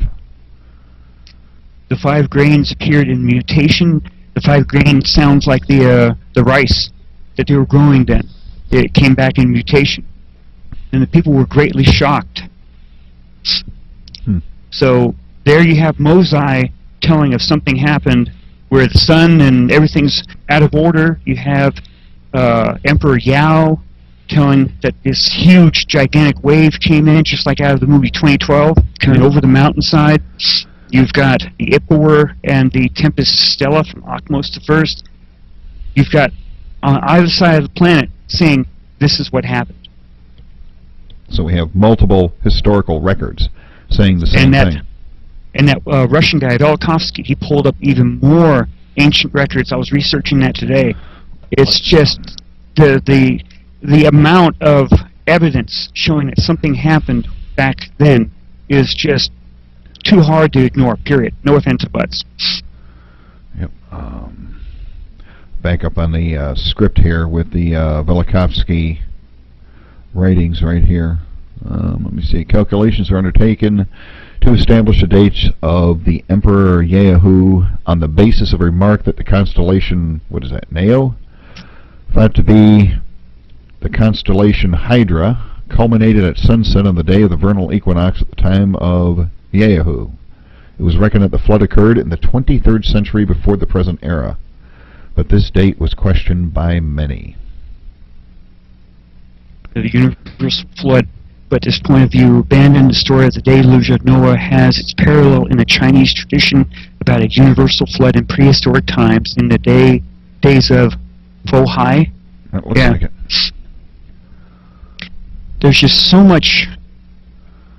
The 5 grains appeared in mutation. The 5 grains sounds like the rice that they were growing then. It came back in mutation. And the people were greatly shocked. So there you have Mosai telling of something happened where the sun and everything's out of order. You have Emperor Yao telling that this huge, gigantic wave came in, just like out of the movie 2012, coming over the mountainside. You've got the Ippur and the Tempest Stella from Akmos the First. You've got, on either side of the planet, saying, this is what happened. So we have multiple historical records saying the same thing. And that Russian guy, Velikovsky, he pulled up even more ancient records. I was researching that today. It's just the amount of evidence showing that something happened back then is just too hard to ignore, period. No ifs, ands, or buts. Yep. Back up on the script here with the Velikovsky writings right here. Let me see. Calculations are undertaken to establish the dates of the Emperor Yehu on the basis of a remark that the constellation, what is that, Neo? Thought to be the constellation Hydra, culminated at sunset on the day of the vernal equinox at the time of Yehu. It was reckoned that the flood occurred in the 23rd century before the present era, but this date was questioned by many. The universal flood, but this point of view abandoned the story of the deluge of Noah has its parallel in the Chinese tradition about a universal flood in prehistoric times in the days of Fohai. That looks like it. There's just so much,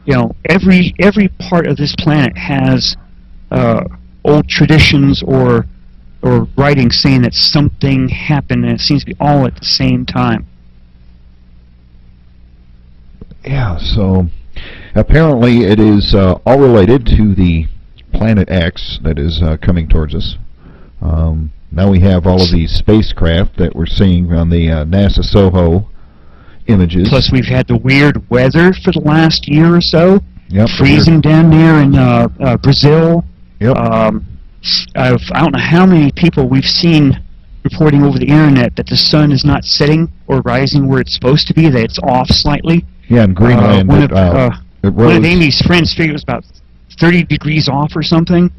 you know, every part of this planet has old traditions or writings saying that something happened, and it seems to be all at the same time. Yeah, so apparently it is all related to the Planet X that is coming towards us. Now we have all of these spacecraft that we're seeing on the NASA SOHO images. Plus we've had the weird weather for the last year or so. Yep, freezing down there in Brazil. Yep. I don't know how many people we've seen reporting over the internet that the sun is not setting or rising where it's supposed to be, that it's off slightly. Yeah, in Greenland. One of Amy's friends figured it was about 30 degrees off or something.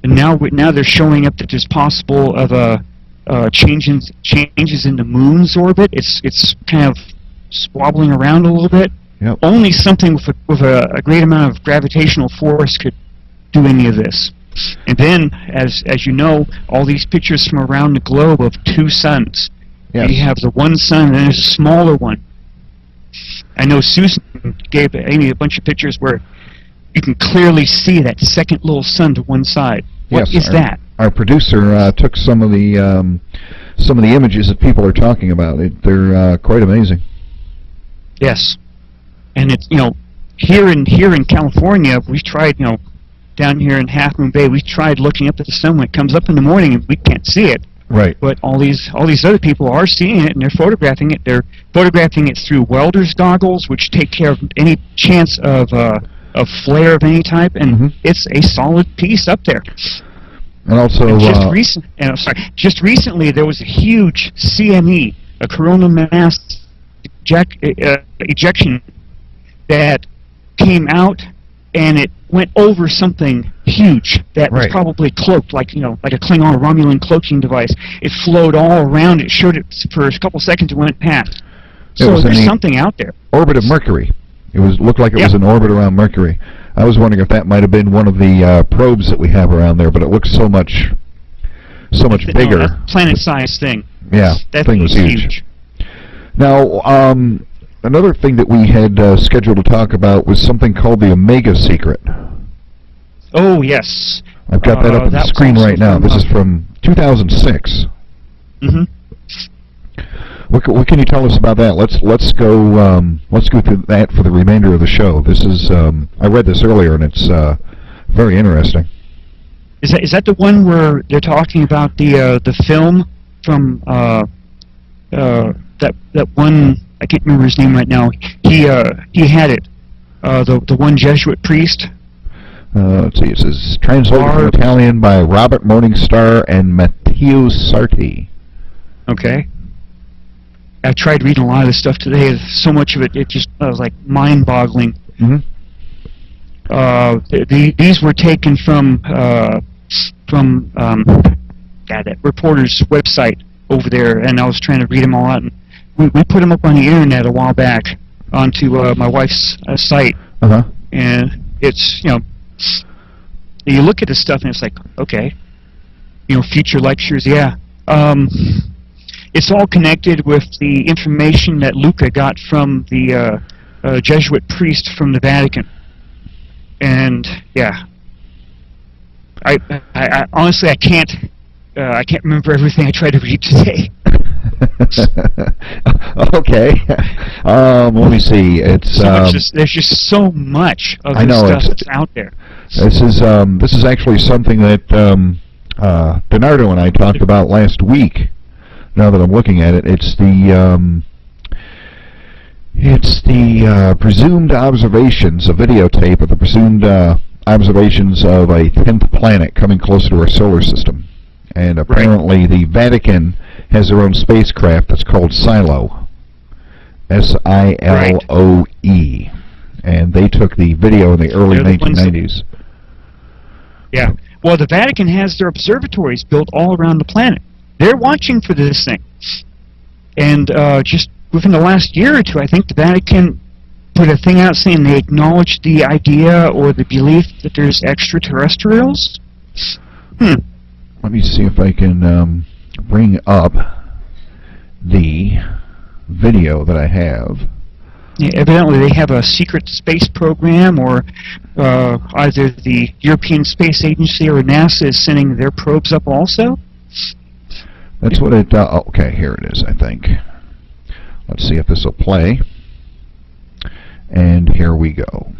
And now they're showing up that there's possible of changes in the moon's orbit. It's kind of wobbling around a little bit. Yep. Only something with a great amount of gravitational force could do any of this. And then, as you know, all these pictures from around the globe of 2 suns. Yes. You have the one sun, and then there's a smaller one. I know Susan gave Amy a bunch of pictures where you can clearly see that second little sun to one side. What is that? Our producer took some of the images that people are talking about. They're quite amazing. Yes, and it's, you know, here in California, we've tried, you know, down here in Half Moon Bay, we've tried looking up at the sun when it comes up in the morning, and we can't see it. Right. But all these other people are seeing it, and they're photographing it. They're photographing it through welder's goggles, which take care of any chance of flare of any type, and it's a solid piece up there. And also, and just recently there was a huge CME, a coronal mass ejection, that came out, and it went over something huge that was probably cloaked, like, you know, like a Klingon or Romulan cloaking device. It flowed all around. It showed it for a couple seconds. It went past. So there's something out there. Orbit of Mercury. It looked like it was in orbit around Mercury. I was wondering if that might have been one of the probes that we have around there, but it looks so much bigger. No, that's a planet-sized thing. Yeah, that thing was huge. Now, another thing that we had scheduled to talk about was something called the Omega Secret. Oh, yes. I've got that up on the screen right now. This is from 2006. Mm-hmm. What can you tell us about that? Let's go through that for the remainder of the show. This is I read this earlier, and it's very interesting. Is that the one where they're talking about the film from that one? I can't remember his name right now. He had it. The one Jesuit priest. Let's see. It says translated from Italian by Robert Morningstar and Matteo Sarti. Okay. I tried reading a lot of this stuff today. So much of it just was like mind-boggling. Mm-hmm. These were taken from that reporter's website over there, and I was trying to read them all out. And we put them up on the internet a while back onto my wife's site, and it's you look at this stuff and it's like, okay, future lectures, yeah. It's all connected with the information that Luca got from the Jesuit priest from the Vatican, and yeah, I honestly I can't remember everything I tried to read today. Okay, let me see. It's there's just so much of this stuff that's out there. This is actually something that Bernardo and I talked about last week. Now that I'm looking at it, it's the presumed observations, a videotape of the presumed observations of a 10th planet coming closer to our solar system. And apparently the Vatican has their own spacecraft that's called SILO. S-I-L-O-E. And they took the video in the early 1990s. Yeah. Well, the Vatican has their observatories built all around the planet. They're watching for this thing. And just within the last year or two, I think the Vatican put a thing out saying they acknowledge the idea or the belief that there's extraterrestrials. Let me see if I can bring up the video that I have. Yeah, evidently they have a secret space program, or either the European Space Agency or NASA is sending their probes up also. That's what it does. Okay, here it is, I think. Let's see if this will play. And here we go.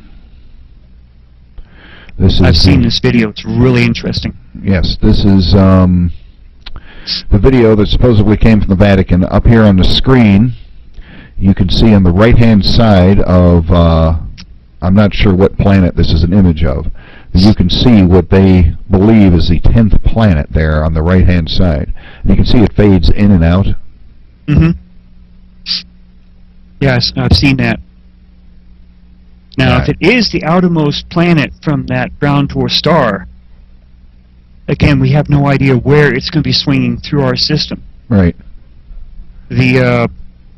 I've seen this video. It's really interesting. Yes, this is the video that supposedly came from the Vatican. Up here on the screen, you can see on the right-hand side of, I'm not sure what planet this is an image of, but you can see what they believe is the 10th planet there on the right-hand side. And you can see it fades in and out. Mm-hmm. Yes, I've seen that. Now, if it is the outermost planet from that brown dwarf star, again, we have no idea where it's going to be swinging through our system. Right. The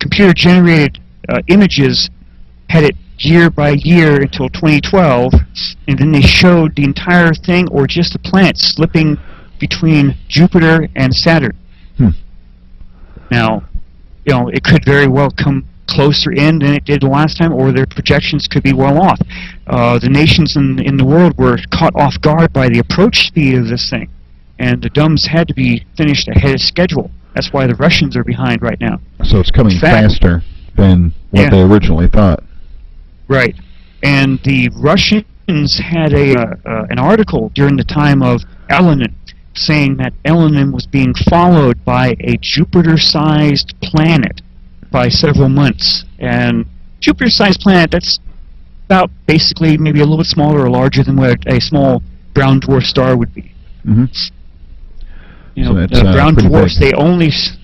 computer-generated images had it year by year until 2012, and then they showed the entire thing, or just the planets slipping between Jupiter and Saturn. Now, it could very well come closer in than it did the last time, or their projections could be well off. The nations in the world were caught off guard by the approach speed of this thing, and the DUMS had to be finished ahead of schedule. That's why the Russians are behind right now. So it's coming faster than what they originally thought. Right. And the Russians had an article during the time of Elenin saying that Elenin was being followed by a Jupiter-sized planet by several months. And Jupiter-sized planet, that's about basically maybe a little bit smaller or larger than what a small brown dwarf star would be. Mm-hmm. The brown dwarfs,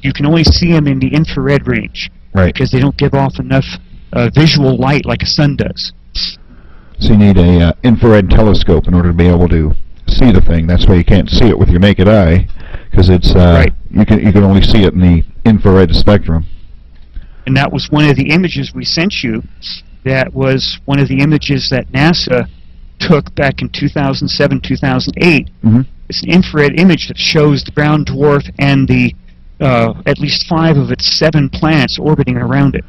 you can only see them in the infrared range, because they don't give off enough visual light like a sun does. So you need a infrared telescope in order to be able to see the thing. That's why you can't see it with your naked eye, because it's you can only see it in the infrared spectrum. And that was one of the images we sent you that was one of the images that NASA took back in 2007, 2008. Mm-hmm. It's an infrared image that shows the brown dwarf and the at least 5 of its 7 planets orbiting around it.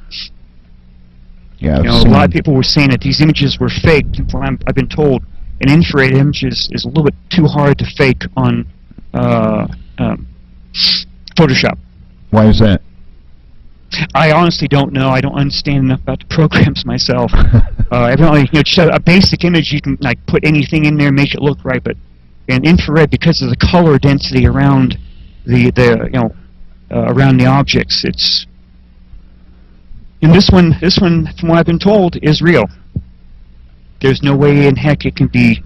Yeah, a lot of people were saying that these images were faked. I've been told an infrared image is a little bit too hard to fake on Photoshop. Why is that? I honestly don't know. I don't understand enough about the programs myself. Evidently, just a basic image, you can like put anything in there, make it look right. But in infrared, because of the color density around around the objects, it's. And this one, from what I've been told, is real. There's no way in heck it can be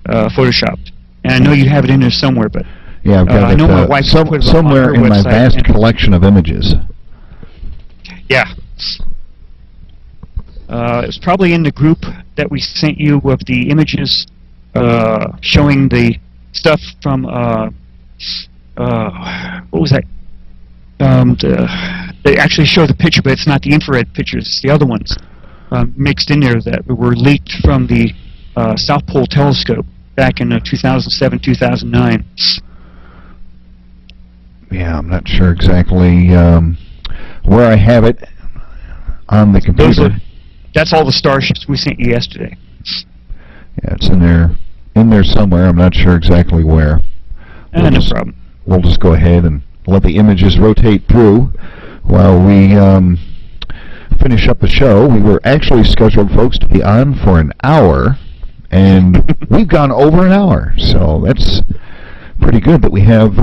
photoshopped. And I know you have it in there somewhere, but yeah, I've got I know my wife put it somewhere on her in my website, vast collection of images. Yeah. It was probably in the group that we sent you of the images showing the stuff from what was that? They actually show the picture, but it's not the infrared pictures; it's the other ones mixed in there that were leaked from the South Pole Telescope back in 2007, 2009. Yeah, I'm not sure exactly where I have it on the computer. That's all the starships we sent you yesterday. Yeah, it's in there somewhere. I'm not sure exactly where. No problem. We'll just go ahead and let the images rotate through while we finish up the show. We were actually scheduled, folks, to be on for an hour, and we've gone over an hour, so that's pretty good that we have you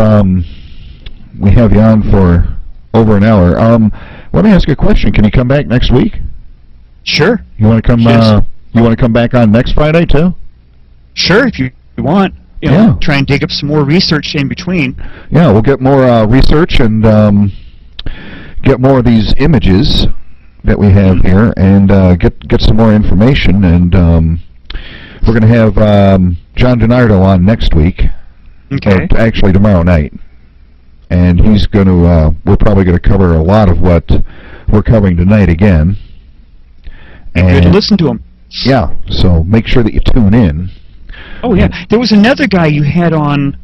on for over an hour. Let me ask you a question. Can you come back next week? Sure. You want to come? Yes. You want to come back on next Friday too? Sure, if you want. Yeah. Try and dig up some more research in between. Yeah, we'll get more research and get more of these images that we have here, and get some more information. And we're going to have John DiNardo on next week. Okay. Actually, tomorrow night. And he's going to. We're probably going to cover a lot of what we're covering tonight again. And good to listen to him. Yeah. So make sure that you tune in. Oh yeah, there was another guy you had on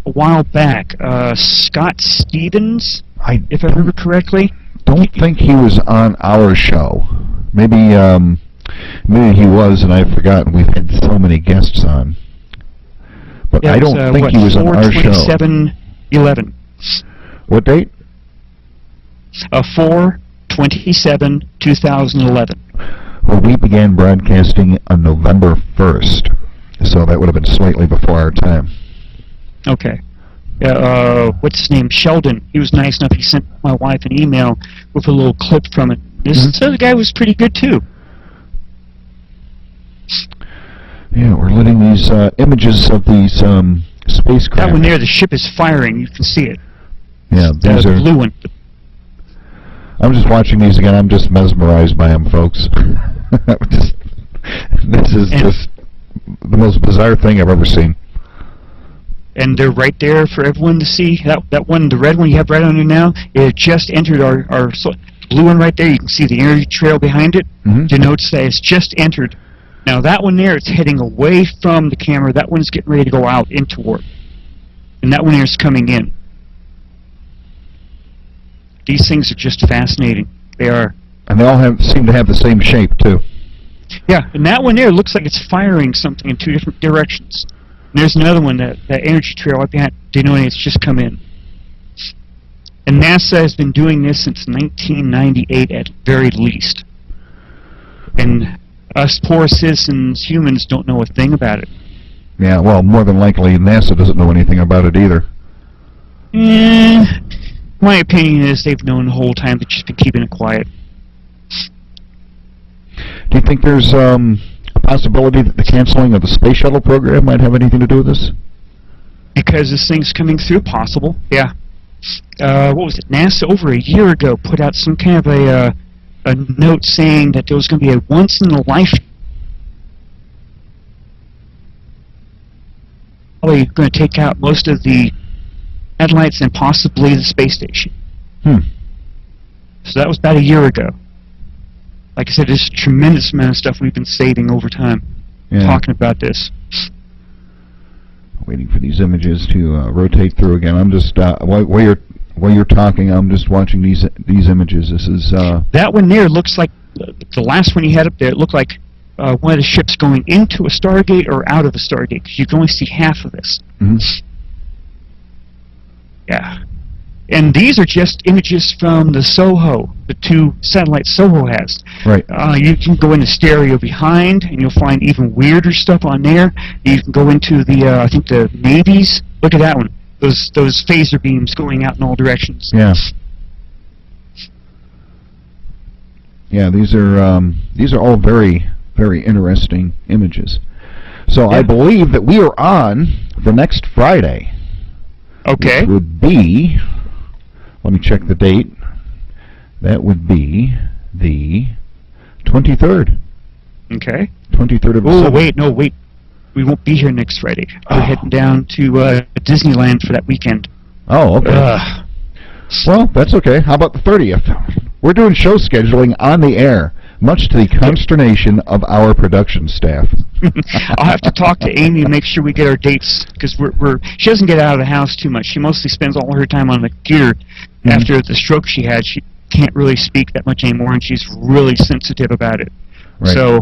a while back, Scott Stevens, if I remember correctly. Don't think he was on our show. Maybe he was, and I've forgotten. We've had so many guests on, but yeah, I don't think he was on our show. 4/27/11. What date? 4/27/2011. Well, we began broadcasting on November 1st. So that would have been slightly before our time. Okay. What's his name? Sheldon. He was nice enough. He sent my wife an email with a little clip from it. This other guy was pretty good too. Yeah, we're letting these images of these spacecraft. That one there, the ship is firing. You can see it. Yeah, these the are. Blue one. I'm just watching these again. I'm just mesmerized by them, folks. This is just the most bizarre thing I've ever seen. And they're right there for everyone to see. That one, the red one you have right on there now, it just entered our blue one right there. You can see the energy trail behind it. Denotes that it's just entered. Now that one there, it's heading away from the camera. That one's getting ready to go out into warp. And that one there is coming in. These things are just fascinating. They are. And they all seem to have the same shape, too. Yeah, and that one there looks like it's firing something in 2 different directions. And there's another one, that energy trail right behind, denoting it's just come in. And NASA has been doing this since 1998 at very least. And us poor citizens, humans, don't know a thing about it. Yeah, well, more than likely, NASA doesn't know anything about it either. My opinion is they've known the whole time, they've just been keeping it quiet. Do you think there's a possibility that the canceling of the space shuttle program might have anything to do with this? Because this thing's coming through, possible, yeah. What was it? NASA over a year ago put out some kind of a note saying that there was going to be a once-in-a-lifetime. Probably going to take out most of the satellites and possibly the space station. So that was about a year ago. like I said, there's a tremendous amount of stuff we've been saving over time talking about this. Waiting for these images to rotate through again. I'm just while you're talking, I'm just watching these images. This is that one there looks like the last one you had up there. It looked like one of the ships going into a Stargate or out of a Stargate, because you can only see half of this. Yeah. And these are just images from the SOHO, the 2 satellites SOHO has. Right. You can go into stereo behind, and you'll find even weirder stuff on there. You can go into the, I think the Navy's. Look at that one. Those phaser beams going out in all directions. Yeah. Yeah, these are all very, very interesting images. So I believe that we are on the next Friday. Okay. Which would be, let me check the date. That would be the 23rd. Okay. 23rd of December. Oh, wait. We won't be here next Friday. We're heading down to Disneyland for that weekend. Oh, okay. Well, that's okay. How about the 30th? We're doing show scheduling on the air, much to the consternation of our production staff. I'll have to talk to Amy and make sure we get our dates, because she doesn't get out of the house too much. She mostly spends all her time on the computer. After the stroke she had, she can't really speak that much anymore, and she's really sensitive about it. Right. So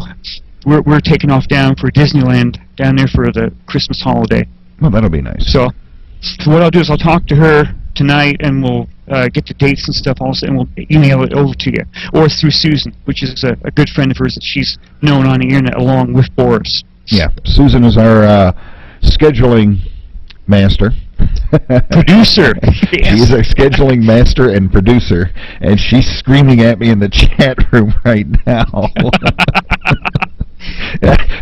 we're taking off down for Disneyland down there for the Christmas holiday. Well, that'll be nice. So what I'll do is I'll talk to her tonight, and we'll get the dates and stuff also, and we'll email it over to you, or through Susan, which is a good friend of hers that she's known on the internet along with Boris. Yeah, Susan is our scheduling master. Producer. Yes. She's our scheduling master and producer, and she's screaming at me in the chat room right now.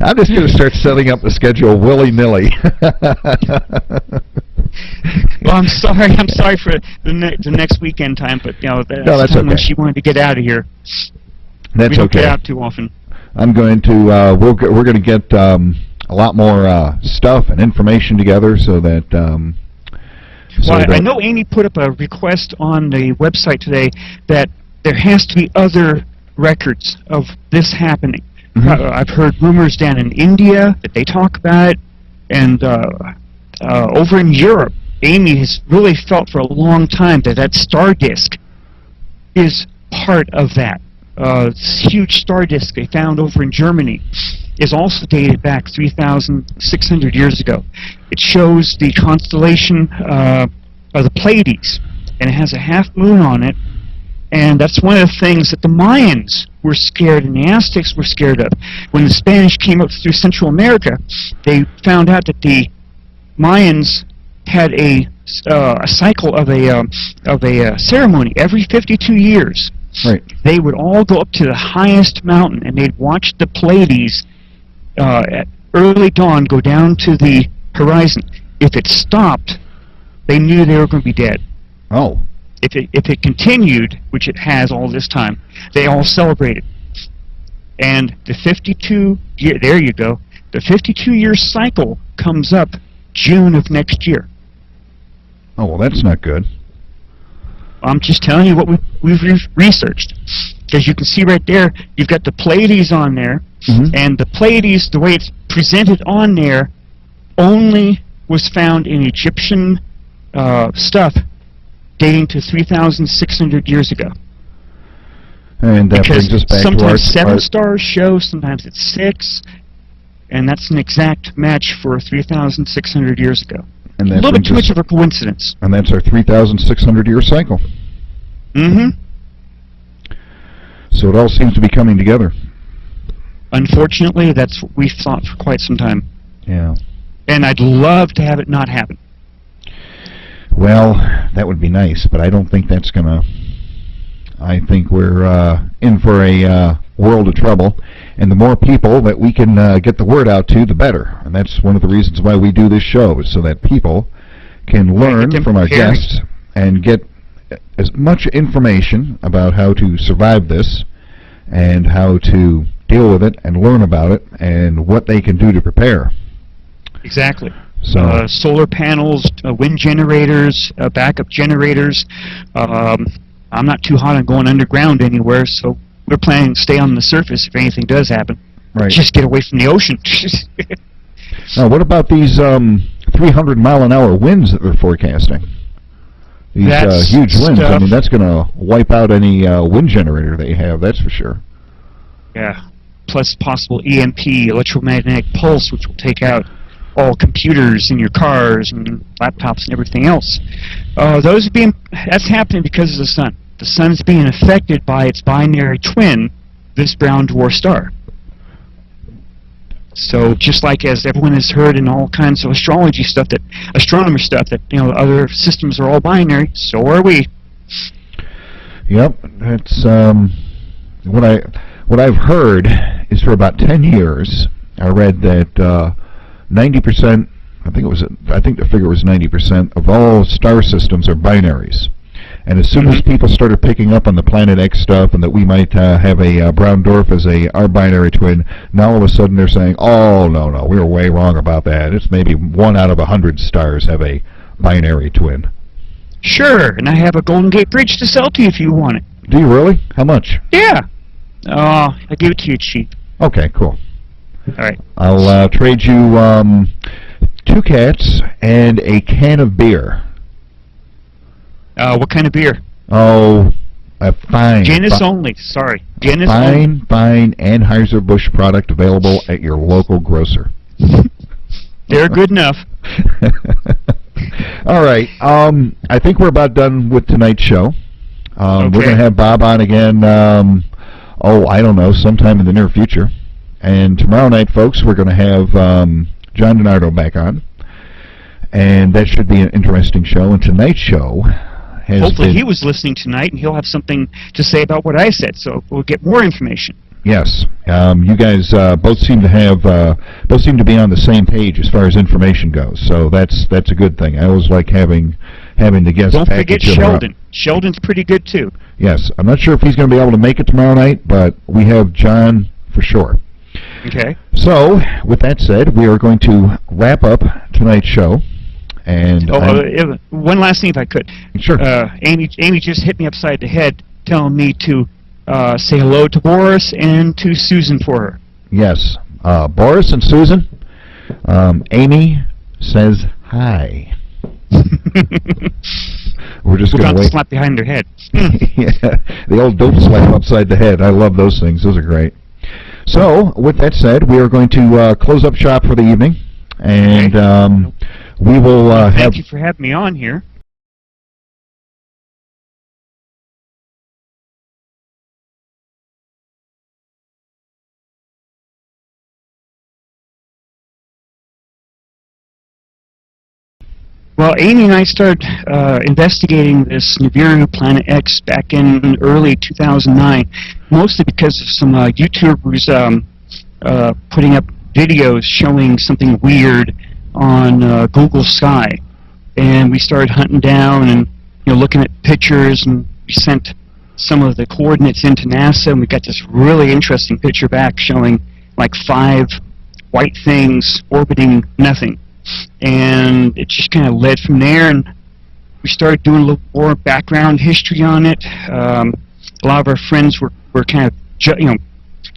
I'm just going to start setting up the schedule willy-nilly. Well, I'm sorry for the next weekend time, but that's the time okay. when she wanted to get out of here. That's we don't okay. get out too often. I'm going to we're going to get a lot more stuff and information together so that. I know Amy put up a request on the website today that there has to be other records of this happening. I've heard rumors down in India that they talk about it, and over in Europe, Amy has really felt for a long time that star disk is part of that. This huge star disk they found over in Germany is also dated back 3,600 years ago. It shows the constellation of the Pleiades, and it has a half moon on it, and that's one of the things that the Mayans were scared and the Aztecs were scared of. When the Spanish came up through Central America, they found out that the Mayans had a cycle of a ceremony every 52 years. Right. They would all go up to the highest mountain, and they'd watch the Pleiades at early dawn go down to the horizon. If it stopped, they knew they were going to be dead. Oh. If it continued, which it has all this time, they all celebrated. And the 52-year, there you go, the 52-year cycle comes up June of next year. Oh, well, that's not good. I'm just telling you what we've researched. Because you can see right there, you've got the Pleiades on there, and the Pleiades, the way it's presented on there, only was found in Egyptian stuff dating to 3,600 years ago. And that because brings us back sometimes to 7 stars show, sometimes it's 6, and that's an exact match for 3,600 years ago. And a little bit too much of a coincidence. And that's our 3,600-year cycle. So it all seems to be coming together. Unfortunately, that's what we've thought for quite some time. Yeah. And I'd love to have it not happen. Well, that would be nice, but I don't think that's going to... I think we're in for a world of trouble, and the more people that we can get the word out to, the better. And that's one of the reasons why we do this show, is so that people can learn from our guests and get as much information about how to survive this and how to deal with it and learn about it and what they can do to prepare. Exactly. So solar panels, wind generators, backup generators. I'm not too hot on going underground anywhere, so we're planning to stay on the surface if anything does happen. Right. Just get away from the ocean. Now, what about these 300-mile-an-hour winds that they're forecasting? These huge winds. I mean, that's going to wipe out any wind generator they have, that's for sure. Yeah. Plus possible EMP, electromagnetic pulse, which will take out all computers in your cars and laptops and everything else. That's happening because of the sun. The sun's being affected by its binary twin, this brown dwarf star. So just like as everyone has heard in all kinds of astronomer stuff that other systems are all binary, so are we. Yep, that's what I've heard is for about 10 years I read that 90%, I think the figure was 90% of all star systems are binaries. And as soon as people started picking up on the Planet X stuff and that we might have a brown dwarf as our binary twin, now all of a sudden they're saying, oh, no, we were way wrong about that. It's maybe 1 out of 100 stars have a binary twin. Sure, and I have a Golden Gate Bridge to sell to you if you want it. Do you really? How much? Yeah. I'll give it to you cheap. Okay, cool. All right. I'll trade you 2 cats and a can of beer. What kind of beer? Oh, a fine. Guinness only. Sorry. Guinness only. Fine Anheuser-Busch product available at your local grocer. They're good enough. All right. I think we're about done with tonight's show. Okay. We're going to have Bob on again, I don't know, sometime in the near future. And tomorrow night, folks, we're going to have John DiNardo back on. And that should be an interesting show. And tonight's show has hopefully he was listening tonight, and he'll have something to say about what I said, so we'll get more information. Yes, you guys both seem to be on the same page as far as information goes. So that's a good thing. I always like having the guests. Don't forget Sheldon. Sheldon's pretty good too. Yes, I'm not sure if he's going to be able to make it tomorrow night, but we have John for sure. Okay. So, with that said, we are going to wrap up tonight's show. And one last thing, if I could. Sure. Amy just hit me upside the head, telling me to say hello to Boris and to Susan for her. Yes, Boris and Susan. Amy says hi. We're just going to wait. Slap behind her head. Yeah, the old dope slap upside the head. I love those things. Those are great. So, with that said, we are going to close up shop for the evening, and we will Thank you for having me on here. Well, Amy and I started investigating this Nibiru Planet X back in early 2009, mostly because of some YouTubers putting up videos showing something weird on Google Sky, and we started hunting down and looking at pictures, and we sent some of the coordinates into NASA, and we got this really interesting picture back showing like 5 white things orbiting nothing. And it just kind of led from there, and we started doing a little more background history on it. A lot of our friends were kind of,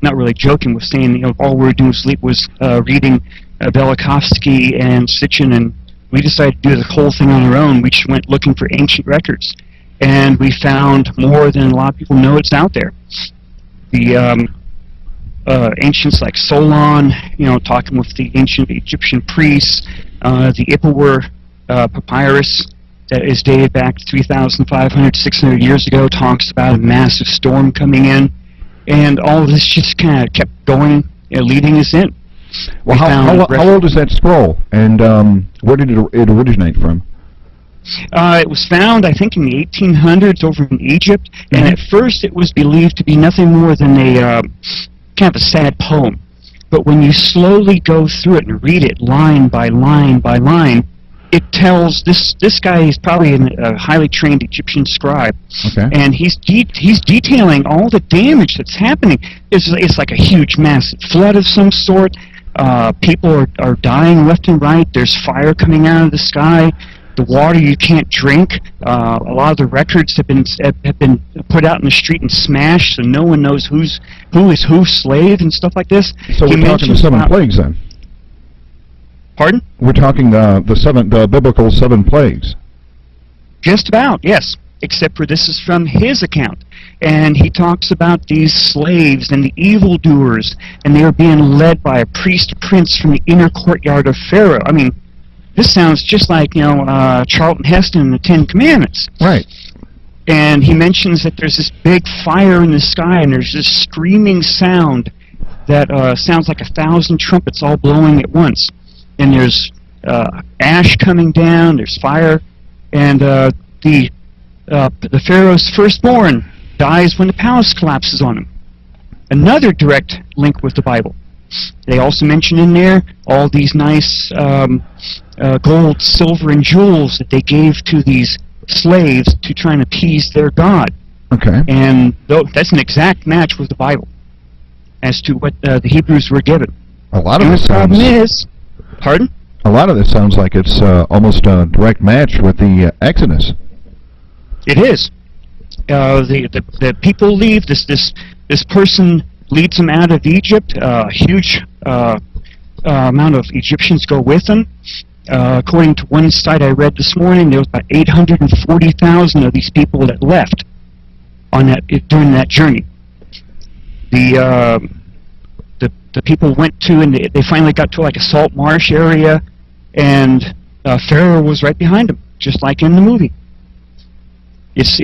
not really joking with saying, all we were doing was reading Velikovsky and Sitchin, and we decided to do the whole thing on our own. We just went looking for ancient records, and we found more than a lot of people know it's out there. The ancients like Solon, talking with the ancient Egyptian priests, the Ipuwer papyrus that is dated back to 3,500, 600 years ago, talks about a massive storm coming in, and all of this just kind of kept going, leading us in. Well, how old is that scroll, and where did it originate from? It was found, I think, in the 1800s over in Egypt, and at first it was believed to be nothing more than a kind of a sad poem. But when you slowly go through it and read it line by line by line, it tells this guy is probably a highly trained Egyptian scribe, and he's detailing all the damage that's happening. It's like a huge, massive flood of some sort. People are dying left and right. There's fire coming out of the sky. the water you can't drink. A lot of the records have been put out in the street and smashed, so no one knows who is whose slave and stuff like this. So we're talking the 7 plagues then? Pardon? We're talking the biblical 7 plagues. Just about, yes. Except for this is from his account. And he talks about these slaves and the evildoers, and they are being led by a priest prince from the inner courtyard of Pharaoh. I mean, this sounds just like, Charlton Heston and the 10 Commandments. Right. And he mentions that there's this big fire in the sky, and there's this screaming sound that sounds like 1,000 trumpets all blowing at once. And there's ash coming down, there's fire, and the Pharaoh's firstborn dies when the palace collapses on him. Another direct link with the Bible. They also mention in there all these nice gold, silver, and jewels that they gave to these slaves to try and appease their god. Okay. And that's an exact match with the Bible as to what the Hebrews were given. A lot of the problem is, pardon? A lot of this sounds like it's almost a direct match with the Exodus. It is. The people leave. This person leads them out of Egypt. A huge amount of Egyptians go with them. According to one site I read this morning, there was about 840,000 of these people that left on during that journey. The people went to, and they finally got to like a salt marsh area, and Pharaoh was right behind them, just like in the movie. It's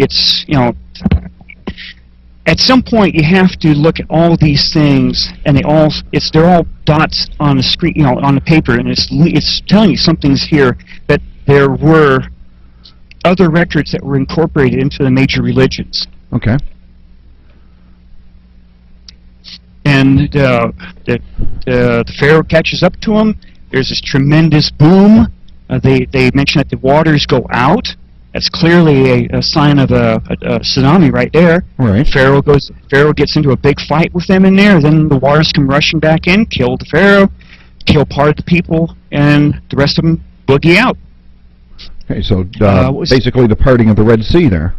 at some point you have to look at all these things, and they're all dots on the screen, on the paper, and it's telling you something's here, that there were other records that were incorporated into the major religions. Okay. And the Pharaoh catches up to him. There's this tremendous boom. They mention that the waters go out. That's clearly a sign of a tsunami right there. Right. Pharaoh gets into a big fight with them in there. Then the waters come rushing back in, kill the Pharaoh, kill part of the people, and the rest of them boogie out. Okay, so basically the parting of the Red Sea there.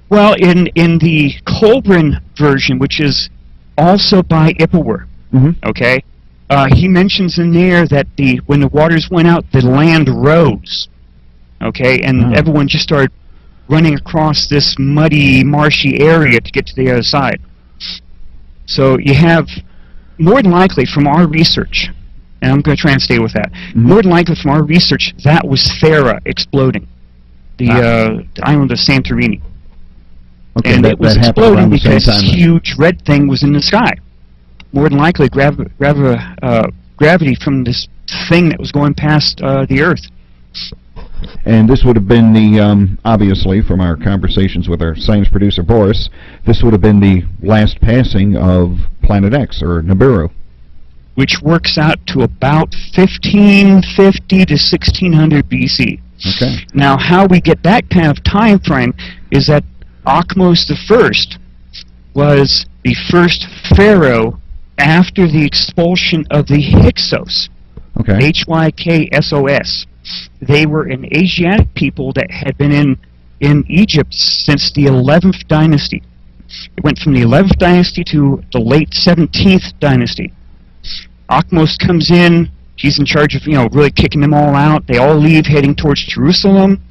Well, in the Colburn version, which is also by Ippelwer, okay, he mentions in there that when the waters went out, the land rose. Okay, and everyone just started running across this muddy, marshy area to get to the other side. So you have, more than likely from our research, and I'm going to try and stay with that, more than likely from our research, that was Thera exploding, the island of Santorini. Okay, and that it was happened exploding around the same because time this huge red thing was in the sky. More than likely gravity from this thing that was going past the Earth. And this would have been the, obviously, from our conversations with our science producer Boris, this would have been the last passing of Planet X, or Nibiru. Which works out to about 1550 to 1600 BC. Okay. Now, how we get that kind of time frame is that Akhmos I was the first pharaoh after the expulsion of the Hyksos. Okay. Hyksos. They were an Asiatic people that had been in Egypt since the 11th dynasty. It went from the 11th dynasty to the late 17th dynasty. Akhmos comes in. He's in charge of, really kicking them all out. They all leave, heading towards Jerusalem.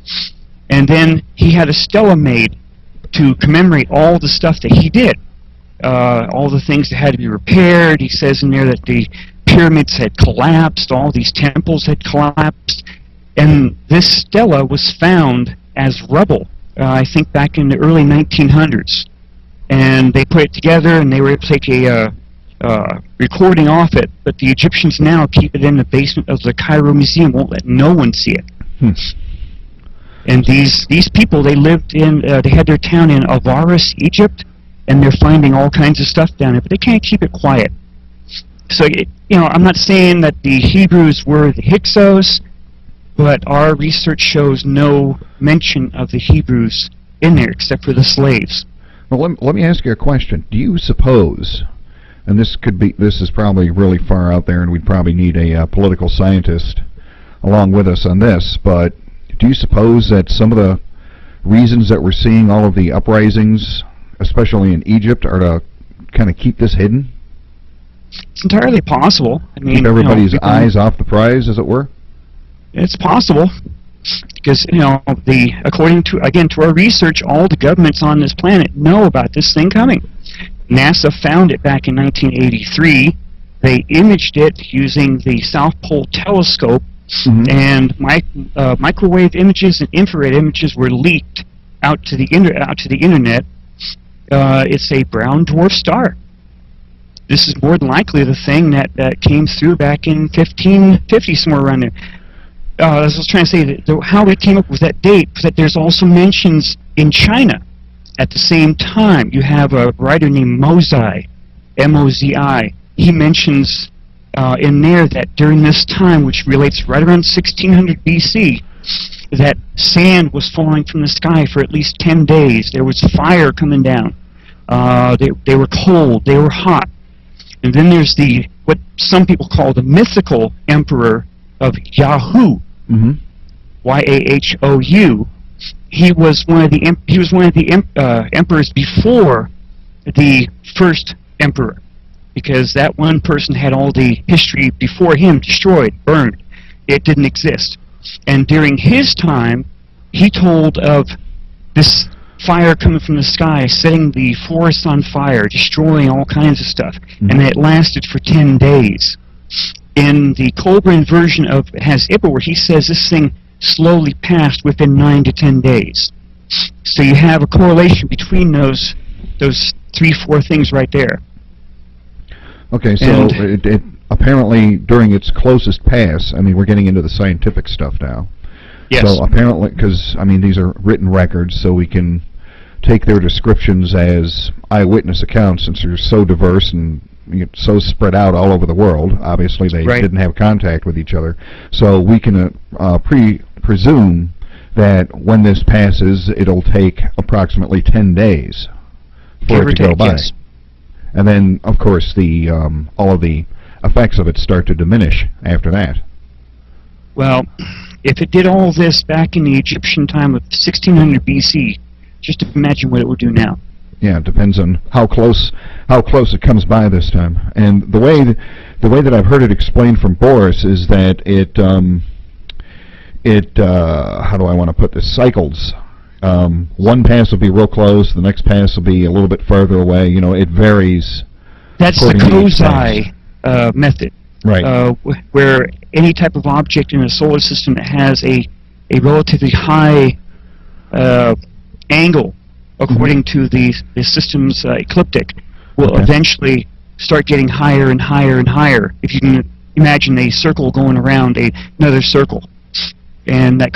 And then he had a stela made to commemorate all the stuff that he did. All the things that had to be repaired. He says in there that the pyramids had collapsed. All these temples had collapsed. And this stela was found as rubble, I think back in the early 1900s. And they put it together, and they were able to take a recording off it, but the Egyptians now keep it in the basement of the Cairo Museum, won't let no one see it. And these people, they lived in, they had their town in Avaris, Egypt, and they're finding all kinds of stuff down there, but they can't keep it quiet. So, I'm not saying that the Hebrews were the Hyksos, but our research shows no mention of the Hebrews in there except for the slaves. Well, let me ask you a question. Do you suppose, and this is probably really far out there, and we'd probably need a political scientist along with us on this, but do you suppose that some of the reasons that we're seeing all of the uprisings, especially in Egypt, are to kind of keep this hidden? It's entirely possible. I mean, keep everybody's eyes off the prize, as it were? It's possible. Because, according to, again, to our research, all the governments on this planet know about this thing coming. NASA found it back in 1983. They imaged it using the South Pole telescope, and microwave images and infrared images were leaked out to the internet. It's a brown dwarf star. This is more than likely the thing that came through back in 1550, somewhere around there. As I was trying to say, how we came up with that date, was that there's also mentions in China at the same time. You have a writer named Mozi, M-O-Z-I. He mentions in there that during this time, which relates right around 1600 BC, that sand was falling from the sky for at least 10 days. There was fire coming down. They were cold. They were hot. And then there's what some people call the mythical emperor of Yahoo, Y-A-H-O-U. He was one of the emperors before the first emperor, because that one person had all the history before him destroyed, burned. It didn't exist. And during his time, he told of this fire coming from the sky, setting the forest on fire, destroying all kinds of stuff, and it lasted for 10 days. In the Colburn version of Has Ibba, where he says this thing slowly passed within 9 to 10 days. So you have a correlation between those 3-4 things right there. Okay, so it apparently during its closest pass, I mean, we're getting into the scientific stuff now. Yes. So apparently, because, I mean, these are written records, so we can take their descriptions as eyewitness accounts, since they're so diverse and so spread out all over the world. Obviously, they didn't have contact with each other. So we can presume that when this passes, it'll take approximately 10 days for it to go by. Yes. And then, of course, all of the effects of it start to diminish after that. Well, if it did all this back in the Egyptian time of 1600 BC, just imagine what it would do now. Yeah, it depends on how close it comes by this time. And the way that I've heard it explained from Boris is that it how do I want to put this, cycles. One pass will be real close, the next pass will be a little bit further away. It varies. That's the Kozai method, right? Where any type of object in a solar system that has a relatively high angle, according to the system's ecliptic, will eventually start getting higher and higher and higher. If you can imagine a circle going around another circle, and that